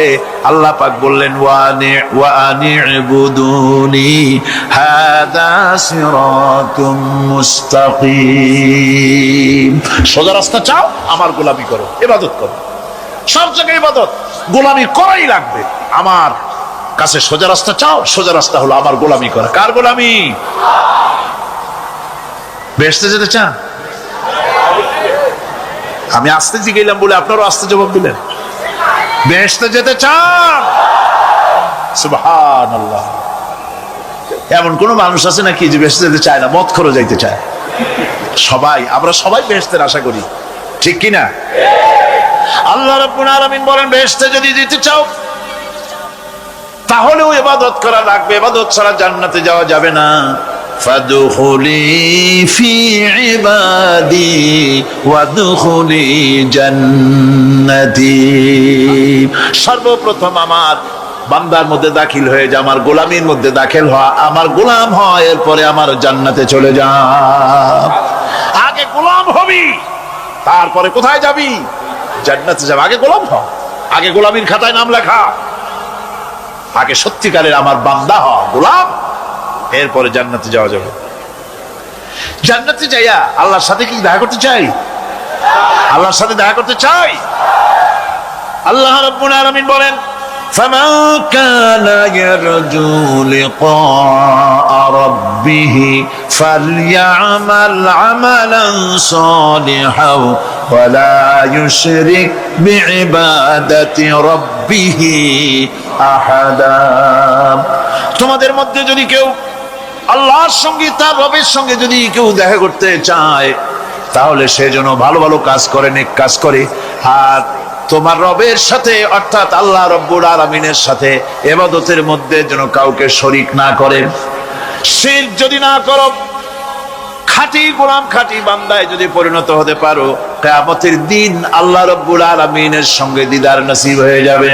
আল্লাহ পাক বললেন, ওয়া আনি'বুদুনি হাদা সিরাতুম মুস্তাকিম। সোজা রাস্তা চাও, আমার গোলামি করো, ইবাদত করো। সব জায়গায় ইবাদত, গোলামি করাই লাগবে। আমার কাছে সোজা রাস্তা চাও, সোজা রাস্তা হলো আমার গোলামি করা। কার গোলামি? বেহেশতে যেতে চান? আমি আস্তে জিগাইলাম বলে আপনারও আস্তে জবাব দিলেন। বেহেশতে যেতে চান? সুবহানাল্লাহ। এমন কোন মানুষ আছে নাকি যে বেহেশতে যেতে চায় না? মদ খোর যাইতে চায়। সবাই, আমরা সবাই বেহেশতের আশা করি, ঠিক কিনা? আল্লাহ রাব্বুল আলামিন বলেন, বেহেশতে যদি যেতে চাও তাহলেও ইবাদত করা লাগবে, ইবাদত ছাড়া জান্নাতে যাওয়া যাবে না। ফাদখুলি ফি ইবাদি ওয়াদখুলি জান্নাতি। সর্বপ্রথম আমার বান্দার মধ্যে দাখিল হয়ে যা, আমার গোলামির মধ্যে দাখিল হওয়া, আমার গোলাম হয়, এরপরে আমার জান্নাতে চলে যা। আগে গোলাম হবি, তারপরে কোথায় যাবি? জান্নাতে যাবে। আগে গোলাম হ, আগে গোলামির খাতায় নাম লেখা, আগে সত্যিকারের আমার বান্দা হ, গোলাম, এরপরে জান্নাতে যাওয়া যাবে। জান্নাতে যাইয়া আল্লাহর সাথে কি দেখা করতে চাই? আল্লাহর সাথে দেখা করতে চাই। আল্লাহ রাব্বুল আলামিন বলেন, فمن كان يرجو لقاء ربه فليعمل عملا صالحا ولا يشرك بعبادة ربه أحدا। তোমাদের মধ্যে যদি কেউ আল্লাহর সঙ্গে তার রবের সঙ্গে যদি কেউ দেখা করতে চায় তাহলে সে যেন ভালো ভালো কাজ করে, নেক কাজ করে, আর তোমার রবের সাথে অর্থাৎ আল্লাহ রব্বুল আলামিনের সাথে ইবাদতের মধ্যে যেন কাউকে শরীক না করে। শিরক যদি না করো, খাঁটি গোলাম খাঁটি বান্দায় যদি পরিণত হতে পারো, কিয়ামতের দিন আল্লাহ রব্বুল আলামিনের সঙ্গে দিদার নসিব হয়ে যাবে।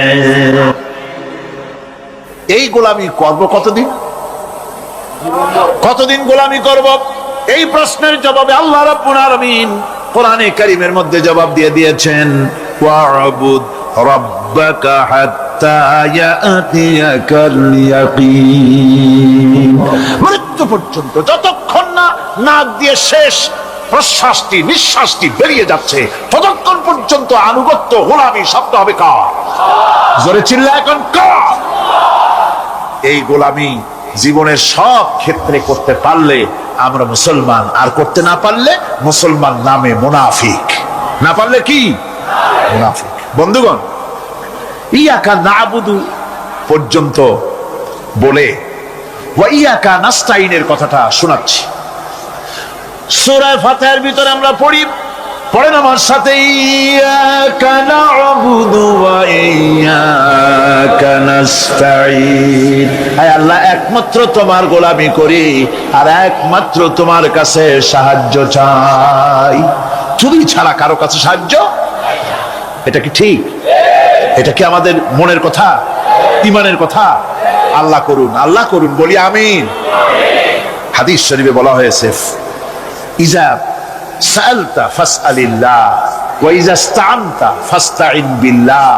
এই গোলামি করব কতদিন? কতদিন গোলামি করব? এই প্রশ্নের জবাবে আল্লাহ রাব্বুল আলামিন কোরআনে কারীমের মধ্যে জবাব দিয়ে দিয়েছেন, ওয়া'বুদ রাব্বাকা হাত্তা ইয়াতিয়াকাল ইয়াকিন। মৃত্যু পর্যন্ত, যতক্ষণ না নাক দিয়ে শেষ প্রশ্বাসটি নিঃশ্বাসটি বেরিয়ে যাচ্ছে, ততক্ষণ পর্যন্ত আনুগত্য গোলামি শব্দ হবে কার? জোরে চিল্লা এখন কার? এই গোলামি জীবনের সব ক্ষেত্রে করতে পারলে আমরা মুসলমান, আর করতে না পারলে মুসলমান নামে মুনাফিক। না পারলে কি? মুনাফিক। বন্ধুগণ, ইয়াকা নাবুদু পর্যন্ত বলে ওয়া ইয়াকা নাস্তাইনের কথাটা শোনাচ্ছি। সূরা ফাতিহার ভিতরে আমরা পড়ি, পড়েন আমার সাথে, ইয়াকা নাবুদু ওয়া ইয়াকা নাস্তাইন। হে আল্লাহ, একমাত্র তোমার গোলামি করি আর একমাত্র তোমার কাছে সাহায্য চাই। তুমি ছাড়া কারো কাছে সাহায্য? এটা কি ঠিক? এটা কি আমাদের মনের কথা, ঈমানের কথা? আল্লাহ করুন, আল্লাহ করুন, বলি আমিন। হাদিস শরীফে বলা হয়েছে, ইজা সাআলতা ফাসআলিল্লাহ ওয়া ইজা ইসতাআনতা ফাসতাইন বিল্লাহ।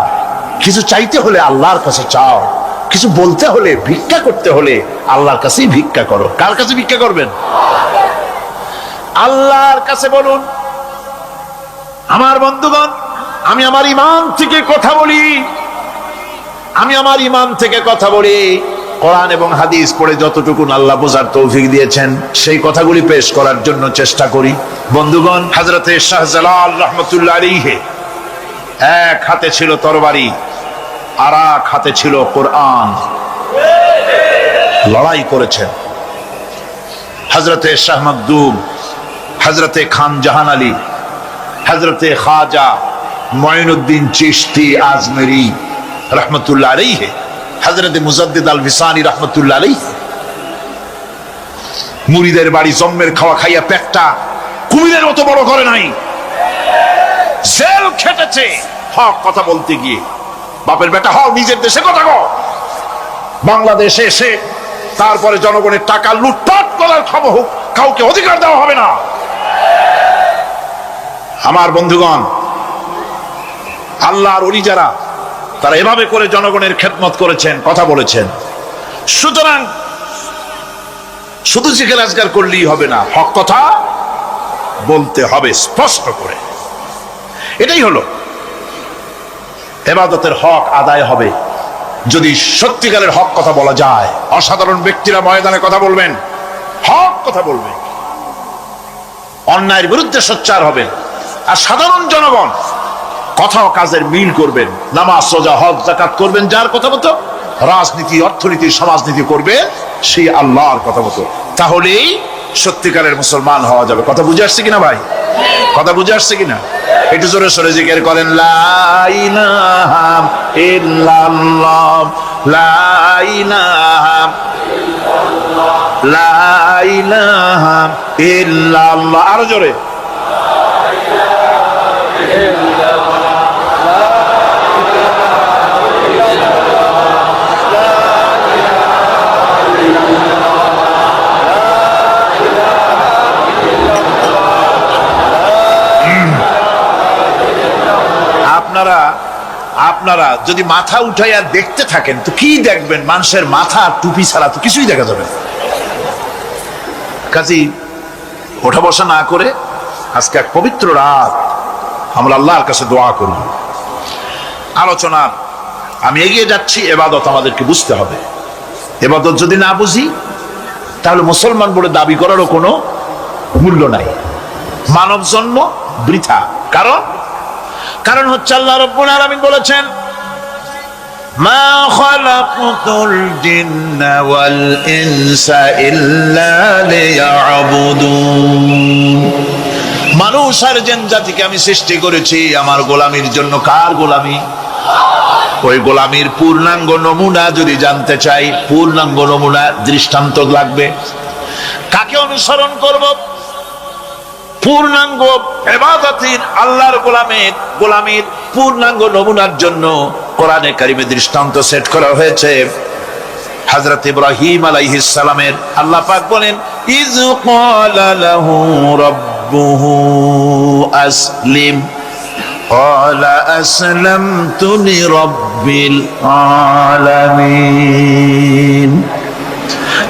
কিছু চাইতে হলে আল্লাহর কাছে চাও, কিছু বলতে হলে, ভিক্ষা করতে হলে আল্লাহর কাছেই ভিক্ষা করো। কার কাছে ভিক্ষা করবেন? আল্লাহর কাছে বলুন। আমার বন্ধুগণ, আমি আমার ঈমান থেকে কথা বলি, আমি আমার ঈমান থেকে কথা বলি। কোরআন এবং হাদিস পড়ে যতটুকু আল্লাহ বোঝার তৌফিক দিয়েছেন সেই কথাগুলি পেশ করার জন্য চেষ্টা করি। বন্ধুগণ, হযরতে শাহজালাল রাহমাতুল্লাহ আলাইহি এক হাতে ছিল তরবারি আর এক হাতে ছিল কোরআন। লড়াই করেছেন হযরতে শাহ মখদুম, হযরতে খান জাহান আলী, হযরতে খাজা মুঈনুদ্দিন চিশতি আজমেরি রাহমাতুল্লাহ আলাইহি, হযরতে মুজাদ্দিদ আল ভিসানি রাহমাতুল্লাহ আলাইহি। মুরিদের বাড়ি জম্মের খাওয়া খাইয়া পেটটা কুমিরের মতো বড় করে নাই, জেল খেটেছে হক কথা বলতে গিয়ে। বাপের বেটা হও, নিজের দেশে কথা কও। বাংলাদেশে এসে তারপরে জনগণের টাকা লুটপাট করার ক্ষমতা হোক, কাউকে অধিকার দেওয়া হবে না। আমার বন্ধুগণ, আল্লাহর ওলি যারা, তারা এভাবে করে জনগণের খেদমত করেছেন, কথা বলেছেন। সুতরাং শুধু জিকির আজকার করলেই হবে না, হক কথা বলতে হবে স্পষ্ট করে। এটাই হলো ইবাদতের হক আদায় হবে যদি সত্যিকারের হক কথা বলা যায়। অসাধারণ ব্যক্তিরা ময়দানে কথা বলবেন, হক কথা বলবেন, অন্যায়ের বিরুদ্ধে সোচ্চার হবেন। আর সাধারণ জনগণ কথা ও কাজের মিল করবেন, নামাজ রোজা হজ যাকাত করবেন, যার কথা মতো রাজনীতি অর্থনীতি সমাজনীতি করবে সেই আল্লাহর কথা মতো। তাহলেই সত্যিকারের মুসলমান হওয়া যাবে। কথা বুঝে আসছে কিনা ভাই? কথা বুঝে আসছে কিনা? একটু জোরে সরে জিকির করেন, লা ইলাহা ইল্লাল্লাহ, লা ইলাহা ইল্লাল্লাহ, লা ইলাহা ইল্লাল্লাহ। আরো জোরে, আপনারা যদি মাথা উঠাইয়া দেখতে থাকেন তো কি দেখবেন? মানুষের মাথা টুপি ছাড়া তো কিছুই দেখা যাবে না। কাজী ওঠা বসা না করে আজকে এক পবিত্র রাত আমরা আল্লাহর কাছে দোয়া করব। আলোচনার আমি এগিয়ে যাচ্ছি, এবাদত আমাদেরকে বুঝতে হবে। এবাদত যদি না বুঝি তাহলে মুসলমান বলে দাবি করারও কোনো মূল্য নাই। মানব জন্ম বৃথা। কারণ হচ্ছে আল্লাহ রাব্বুল আলামিন বলেছেন, মা খালাকতুল জিন্না ওয়াল ইনসা ইল্লা লিয়াবুদুন। মানুষ আর জিন জাতিকে আমি সৃষ্টি করেছি আমার গোলামির জন্য। কার গোলামি? ওই গোলামির পূর্ণাঙ্গ নমুনা যদি জানতে চাই, পূর্ণাঙ্গ নমুনা দৃষ্টান্ত লাগবে। কাকে অনুসরণ করব? পূর্ণাঙ্গ ইবাদতের আল্লাহর গোলামির পূর্ণাঙ্গ নমুনার জন্য কোরআনে কারিমে দৃষ্টান্ত সেট করা হয়েছে। হযরত ইব্রাহিম আলাইহিস সালামের আল্লাহ পাক বলেন, ইয ক্বালা লাহু রাব্বুহু আসলিম ক্বালা আসলামতু লিরাব্বিল আলামিন।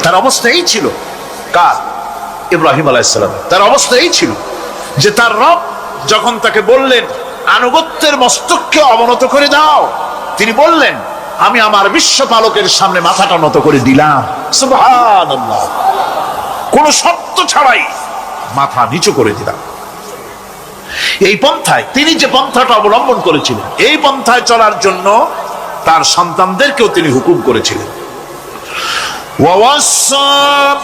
তার অবস্থা এই ছিল। কার? ইব্রাহিম আলাইহিস সালাম। তার অবস্থা এই ছিল যে তার রব যখন তাকে বললেন আনুগত্যের মস্তককে অবনত করে দাও, তিনি বললেন আমি আমার বিশ্বপালকের সামনে মাথাটা নত করে দিলাম। সুবহানাল্লাহ। কোন শর্ত ছাড়াই মাথা নিচু করে দিলাম। এই পন্থায় তিনি যে পন্থাটা অবলম্বন করেছিলেন, এই পন্থায় চলার জন্য তার সন্তানদেরকেও তিনি হুকুম করেছিলেন। ووصى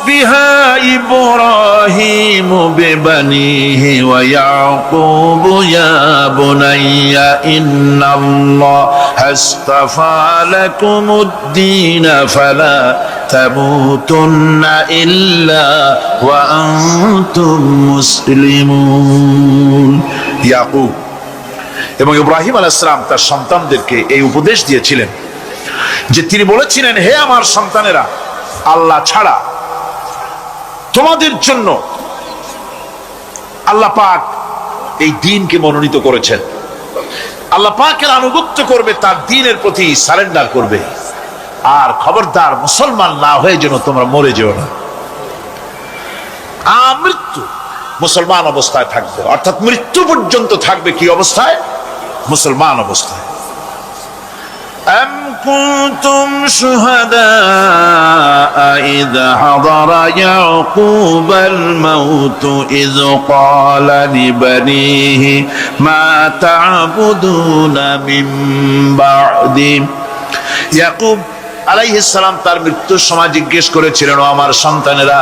بها إبراهيم ببنيه ويعقوب يا بني إن الله اصطفى لكم الدين فلا تموتن إلا وأنتم مسلمون। ইয়াকুব এবং ইব্রাহিম আলাইহিস সালাম তার সন্তানদেরকে এই উপদেশ দিয়েছিলেন যে তিনি বলেছিলেন, হে আমার সন্তানেরা, আল্লাহ ছাড়া তোমাদের জন্য আল্লাহ পাক এই দ্বীনকে মনোনীত করেছেন। আল্লাহ পাকের আনুগত্য করবে, তার দ্বীনের প্রতি সারেন্ডার করবে। আর খবরদার মুসলমান না হয়ে যেন তোমরা মরে যেও না। মৃত্যু মুসলমান অবস্থায় থাকবে, অর্থাৎ মৃত্যু পর্যন্ত থাকবে কি অবস্থায়? মুসলমান অবস্থায়। أم كنتم شهداء إذ حضر يعقوب الموت إذ قال لبنيه ما تعبدون من بعدي। ইয়াকুব আলাইহিস সালাম তার মৃত্যুর সময় জিজ্ঞেস করেছিলেন, ও আমার সন্তানেরা,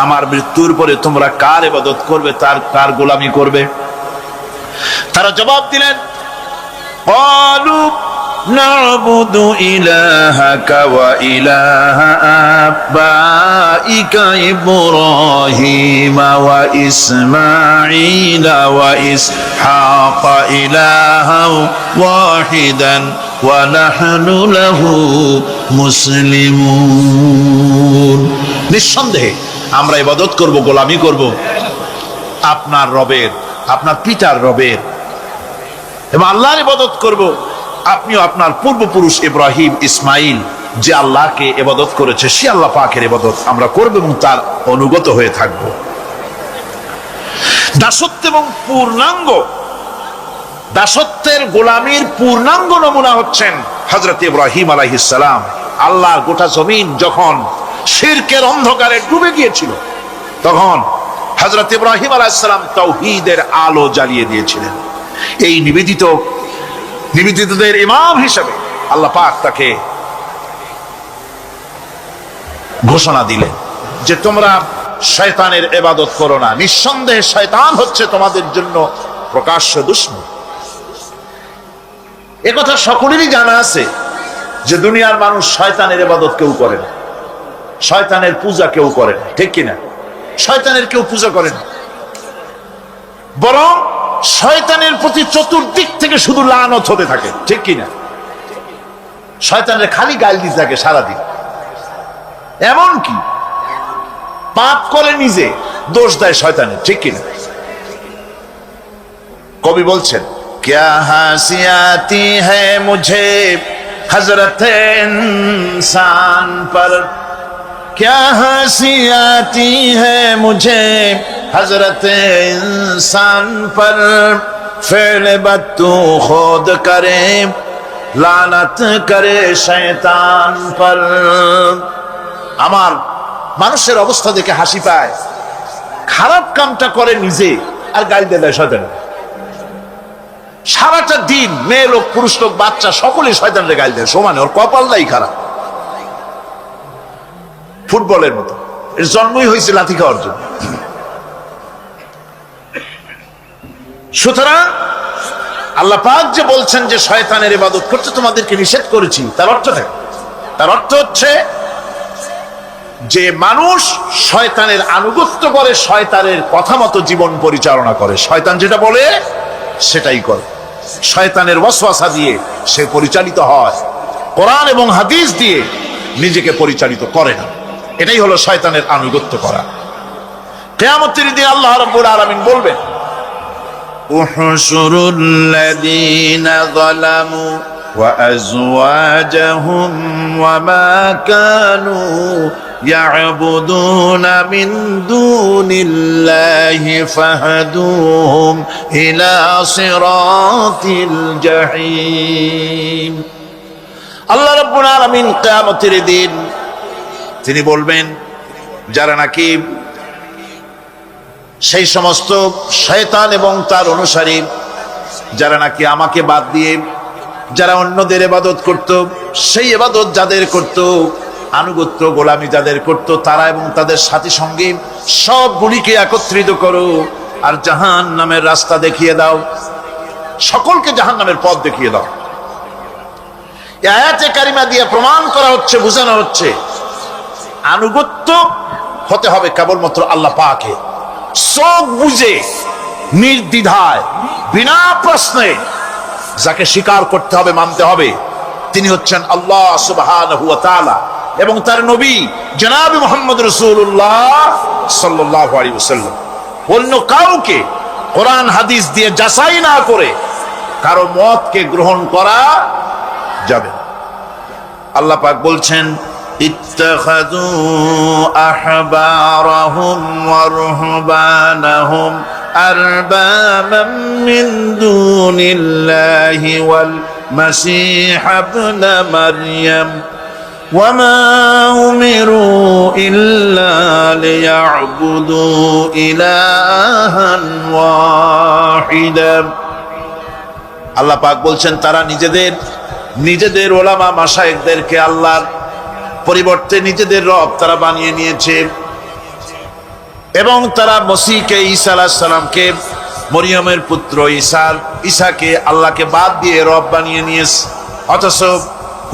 আমার মৃত্যুর পরে তোমরা কার ইবাদত করবে, কার গোলামি করবে? তারা জবাব দিলেন, قالوا نعبد إلهك وإله آبائك إبراهيم وإسماعيل وإسحاق إلها واحدا ونحن له مسلمون। নিঃসন্দেহে আমরা ইবাদত করব, গোলামি করব আপনার রবের, আপনার পিতার রবের, এবং আল্লাহর ইবাদত করব। আপনিও আপনার পূর্বপুরুষ ইব্রাহিম, ইসমাইল যে আল্লাহকে ইবাদত করেছে, সে আল্লাহ পাকের ইবাদত আমরা করব এবং তার অনুগত হয়ে থাকব। দাসত্ব এবং দাসত্বের গোলামির পূর্ণাঙ্গ নমুনা হচ্ছেন হযরত ইব্রাহিম আলাইহিস সালাম। আল্লাহর গোটা জমিন যখন শিরকের অন্ধকারে ডুবে গিয়েছিল, তখন হযরত ইব্রাহিম আলাইহিস সালাম তাওহীদের আলো জ্বালিয়ে দিয়েছিলেন। এই নিবেদিতদের ইমাম হিসেবে আল্লাহ পাক তাকে ঘোষণা দিলেন যে তোমরা শয়তানের ইবাদত করো না। নিঃসন্দেহে শয়তান হচ্ছে তোমাদের জন্য প্রকাশ্য দুশমন। একথা সকলেরই জানা আছে যে দুনিয়ার মানুষ শয়তানের ইবাদত কেউ করে না, শয়তানের পূজা কেউ করে না, ঠিক কিনা? শয়তানের কেউ পূজা করে না, বরং শয়তানের প্রতি চতুর্দিক থেকে শুধু লানত হতে থাকে, ঠিক কিনা? শয়তানের খালি গাল দিতে থাকে সারাদিন। এমন কি পাপ করে নিজে দোষ দেয় শয়তানের, ঠিক কিনা? কবি বলছেন, क्या हंसी आती है मुझे हजरत इंसान पर, क्या हंसी आती है मुझे हजरत इंसान पर, फेल बद तू खुद करे लानत करे शैतान पर। আমার মানুষের অবস্থা দেখে হাসি পায়, খারাপ কামটা করে নিজে আর গালি দেয় শয়তান। সারাটা দিন মেয়ে লোক, পুরুষ লোক, বাচ্চা সকলে শয়তানরে গালি দেয় সমানে, ওর কপালটাই খারাপ। ফুটবলের মতো, এর জন্মই হয়েছে লাথি খাওয়ার জন্য। সুতরাং আল্লাহ পাক যে বলছেন যে শয়তানের ইবাদত করতে তোমাদেরকে নিষেধ করেছি, তার অর্থটা, তার অর্থ হচ্ছে যে মানুষ শয়তানের আনুগত্য করে, শয়তানের কথা মতো জীবন পরিচালনা করে, শয়তান যেটা বলে সেটাই করে, শয়তানের ওয়াসওয়াসা দিয়ে সে পরিচালিত হয়, কোরআন এবং হাদিস দিয়ে নিজেকে পরিচালিত করে না। এটাই হলো শয়তানের আনুগত্য করা। কিয়ামতের দিন আল্লাহ রাব্বুল আলামিন বলবেন, احشروا الذين ظلموا وأزواجهم وما كانوا يعبدون من دون الله فهدوهم إلى صراط الجحيم। আল্লাহ রাব্বুল আলামিন কিয়ামতের দিন তিনি বলবেন, যারা নাকি সেই সমস্ত শয়তান এবং তার অনুসারী, যারা নাকি আমাকে বাদ দিয়ে যারা অন্যদের ইবাদত করত, সেই ইবাদত যাদের করত, আনুগত্য গোলামি যাদের করত, তারা এবং তাদের সাথী সঙ্গী সবগুলিকে একত্রিত করো আর জাহান্নামের রাস্তা দেখিয়ে দাও, সকলকে জাহান্নামের পথ দেখিয়ে দাও। এই আয়াতে কারিমা দিয়ে প্রমাণ করা হচ্ছে, বোঝানো হচ্ছে আনুগত্য হতে হবে কেবলমাত্র আল্লাহ পাকের। চোখ বুঝে নির্দ্বিধায় বিনা প্রশ্নে যাকে স্বীকার করতে হবে, মানতে হবে, তিনি হচ্ছেন আল্লাহ সুবহানাহু ওয়া তাআলা এবং তার নবী জনাব মুহাম্মদ রাসূলুল্লাহ সাল্লাল্লাহু আলাইহি ওয়াসাল্লাম। অন্য কাউকে কোরআন হাদিস দিয়ে যাচাই না করে কারো মতকে গ্রহণ করা যাবে না। আল্লাহ পাক বলছেন, اتخذوا أحبارهم ورهبانهم أربابا من دون الله والمسيح ابن مريم وما أمروا إلا ليعبدوا إلها واحدا। আল্লাহ পাক বলছেন, তারা নিজেদের ওলামা মাশায়েখদেরকে আল্লাহর পরিবর্তে নিজেদের রব তারা বানিয়ে নিয়েছে এবং তারা মসিহকে, ঈসা আলাইহিস সালামকে, মরিয়মের পুত্র ঈসাকে আল্লাহকে বাদ দিয়ে রব বানিয়ে নিয়েছে। অথচ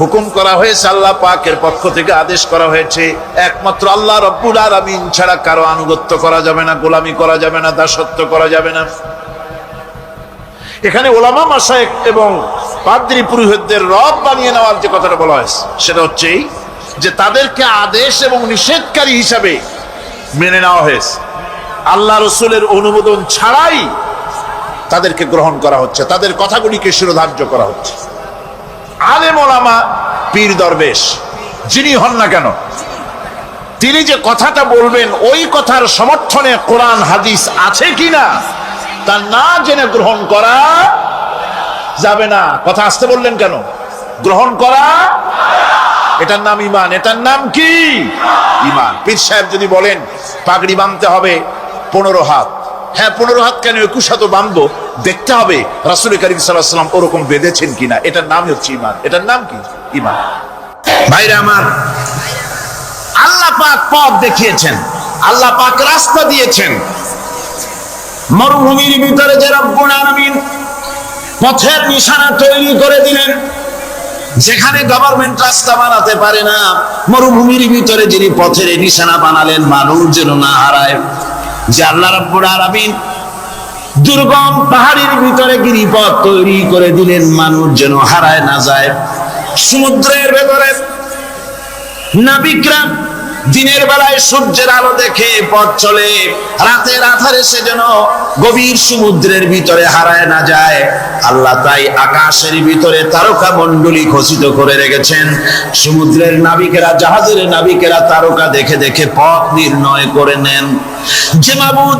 হুকুম করা হয়েছে, আল্লাহ পাকের পক্ষ থেকে আদেশ করা হয়েছে, একমাত্র আল্লাহ রব্বুল আলামিন ছাড়া কারো আনুগত্য করা যাবে না, গোলামি করা যাবে না, দাসত্ব করা যাবে না। এখানে ওলামা মাশায়েখ এবং পাদ্রী পুরোহিতদের রব বানিয়ে নেওয়ার যে কথাটা বলা হয়েছে, সেটা হচ্ছে যে তাদেরকে আদেশ এবং নিষেধকারী হিসাবে মেনে নেওয়া হয়েছে, আল্লাহ রসুলের অনুমোদন ছাড়াই তাদেরকে গ্রহণ করা হচ্ছে, তাদের কথাগুলিকে শিরোধার্য করা হচ্ছে। আলেম ওলামা, পীর দরবেশ যিনি হন না কেন, তিনি যে কথাটা বলবেন ওই কথার সমর্থনে কোরআন হাদিস আছে কিনা তা না জেনে গ্রহণ করা যাবে না। কথা আসতে বললেন কেন? গ্রহণ করা, এটার নাম ঈমান। এটার নাম কি? ঈমান। পীর সাহেব যদি বলেন পাগড়ি বাঁধতে হবে 15 হাত, হ্যাঁ 15 হাত কেন, 21 হাতও বাঁধবো, দেখতে হবে রাসূল করিম সাল্লাল্লাহু আলাইহি ওয়াসাল্লাম ওরকম বেঁধেছেন কিনা। এটার নাম হচ্ছে ঈমান। এটার নাম কি? ঈমান। ভাইরা আমার, আল্লাহ পাক পথ দেখিয়েছেন, আল্লাহ পাক রাস্তা দিয়েছেন। মরুভূমির ভিতরে যে রব্বুল আলামিন পথের নিশানা তৈরি করে দিলেন, যেখানে গভর্নমেন্ট রাস্তা বানাতে পারে না, মরুভূমির ভিতরে যিনি পথের নিশানা বানালেন মানুষ যেন না হারায়, যে আল্লাহ রাব্বুল আলামিন দুর্গম পাহাড়ের ভিতরে গিরিপথ তৈরি করে দিলেন মানুষ যেন হারায় না যায়। সমুদ্রের ভেতরে নাবিকরা দিনের বেলায় সূর্যের আলো দেখে পথ চলে, রাতের আধারে সে যেন গভীর সমুদ্রের ভিতরে হারায় না যায়। আল্লাহ তাই আকাশের ভিতরে তারকা মণ্ডলী খচিত করে রেখেছেন। সমুদ্রের নাবিকেরা, জাহাজের নাবিকেরা তারকা দেখে দেখে পথ নির্ণয় করে নেন। যে মাবুদ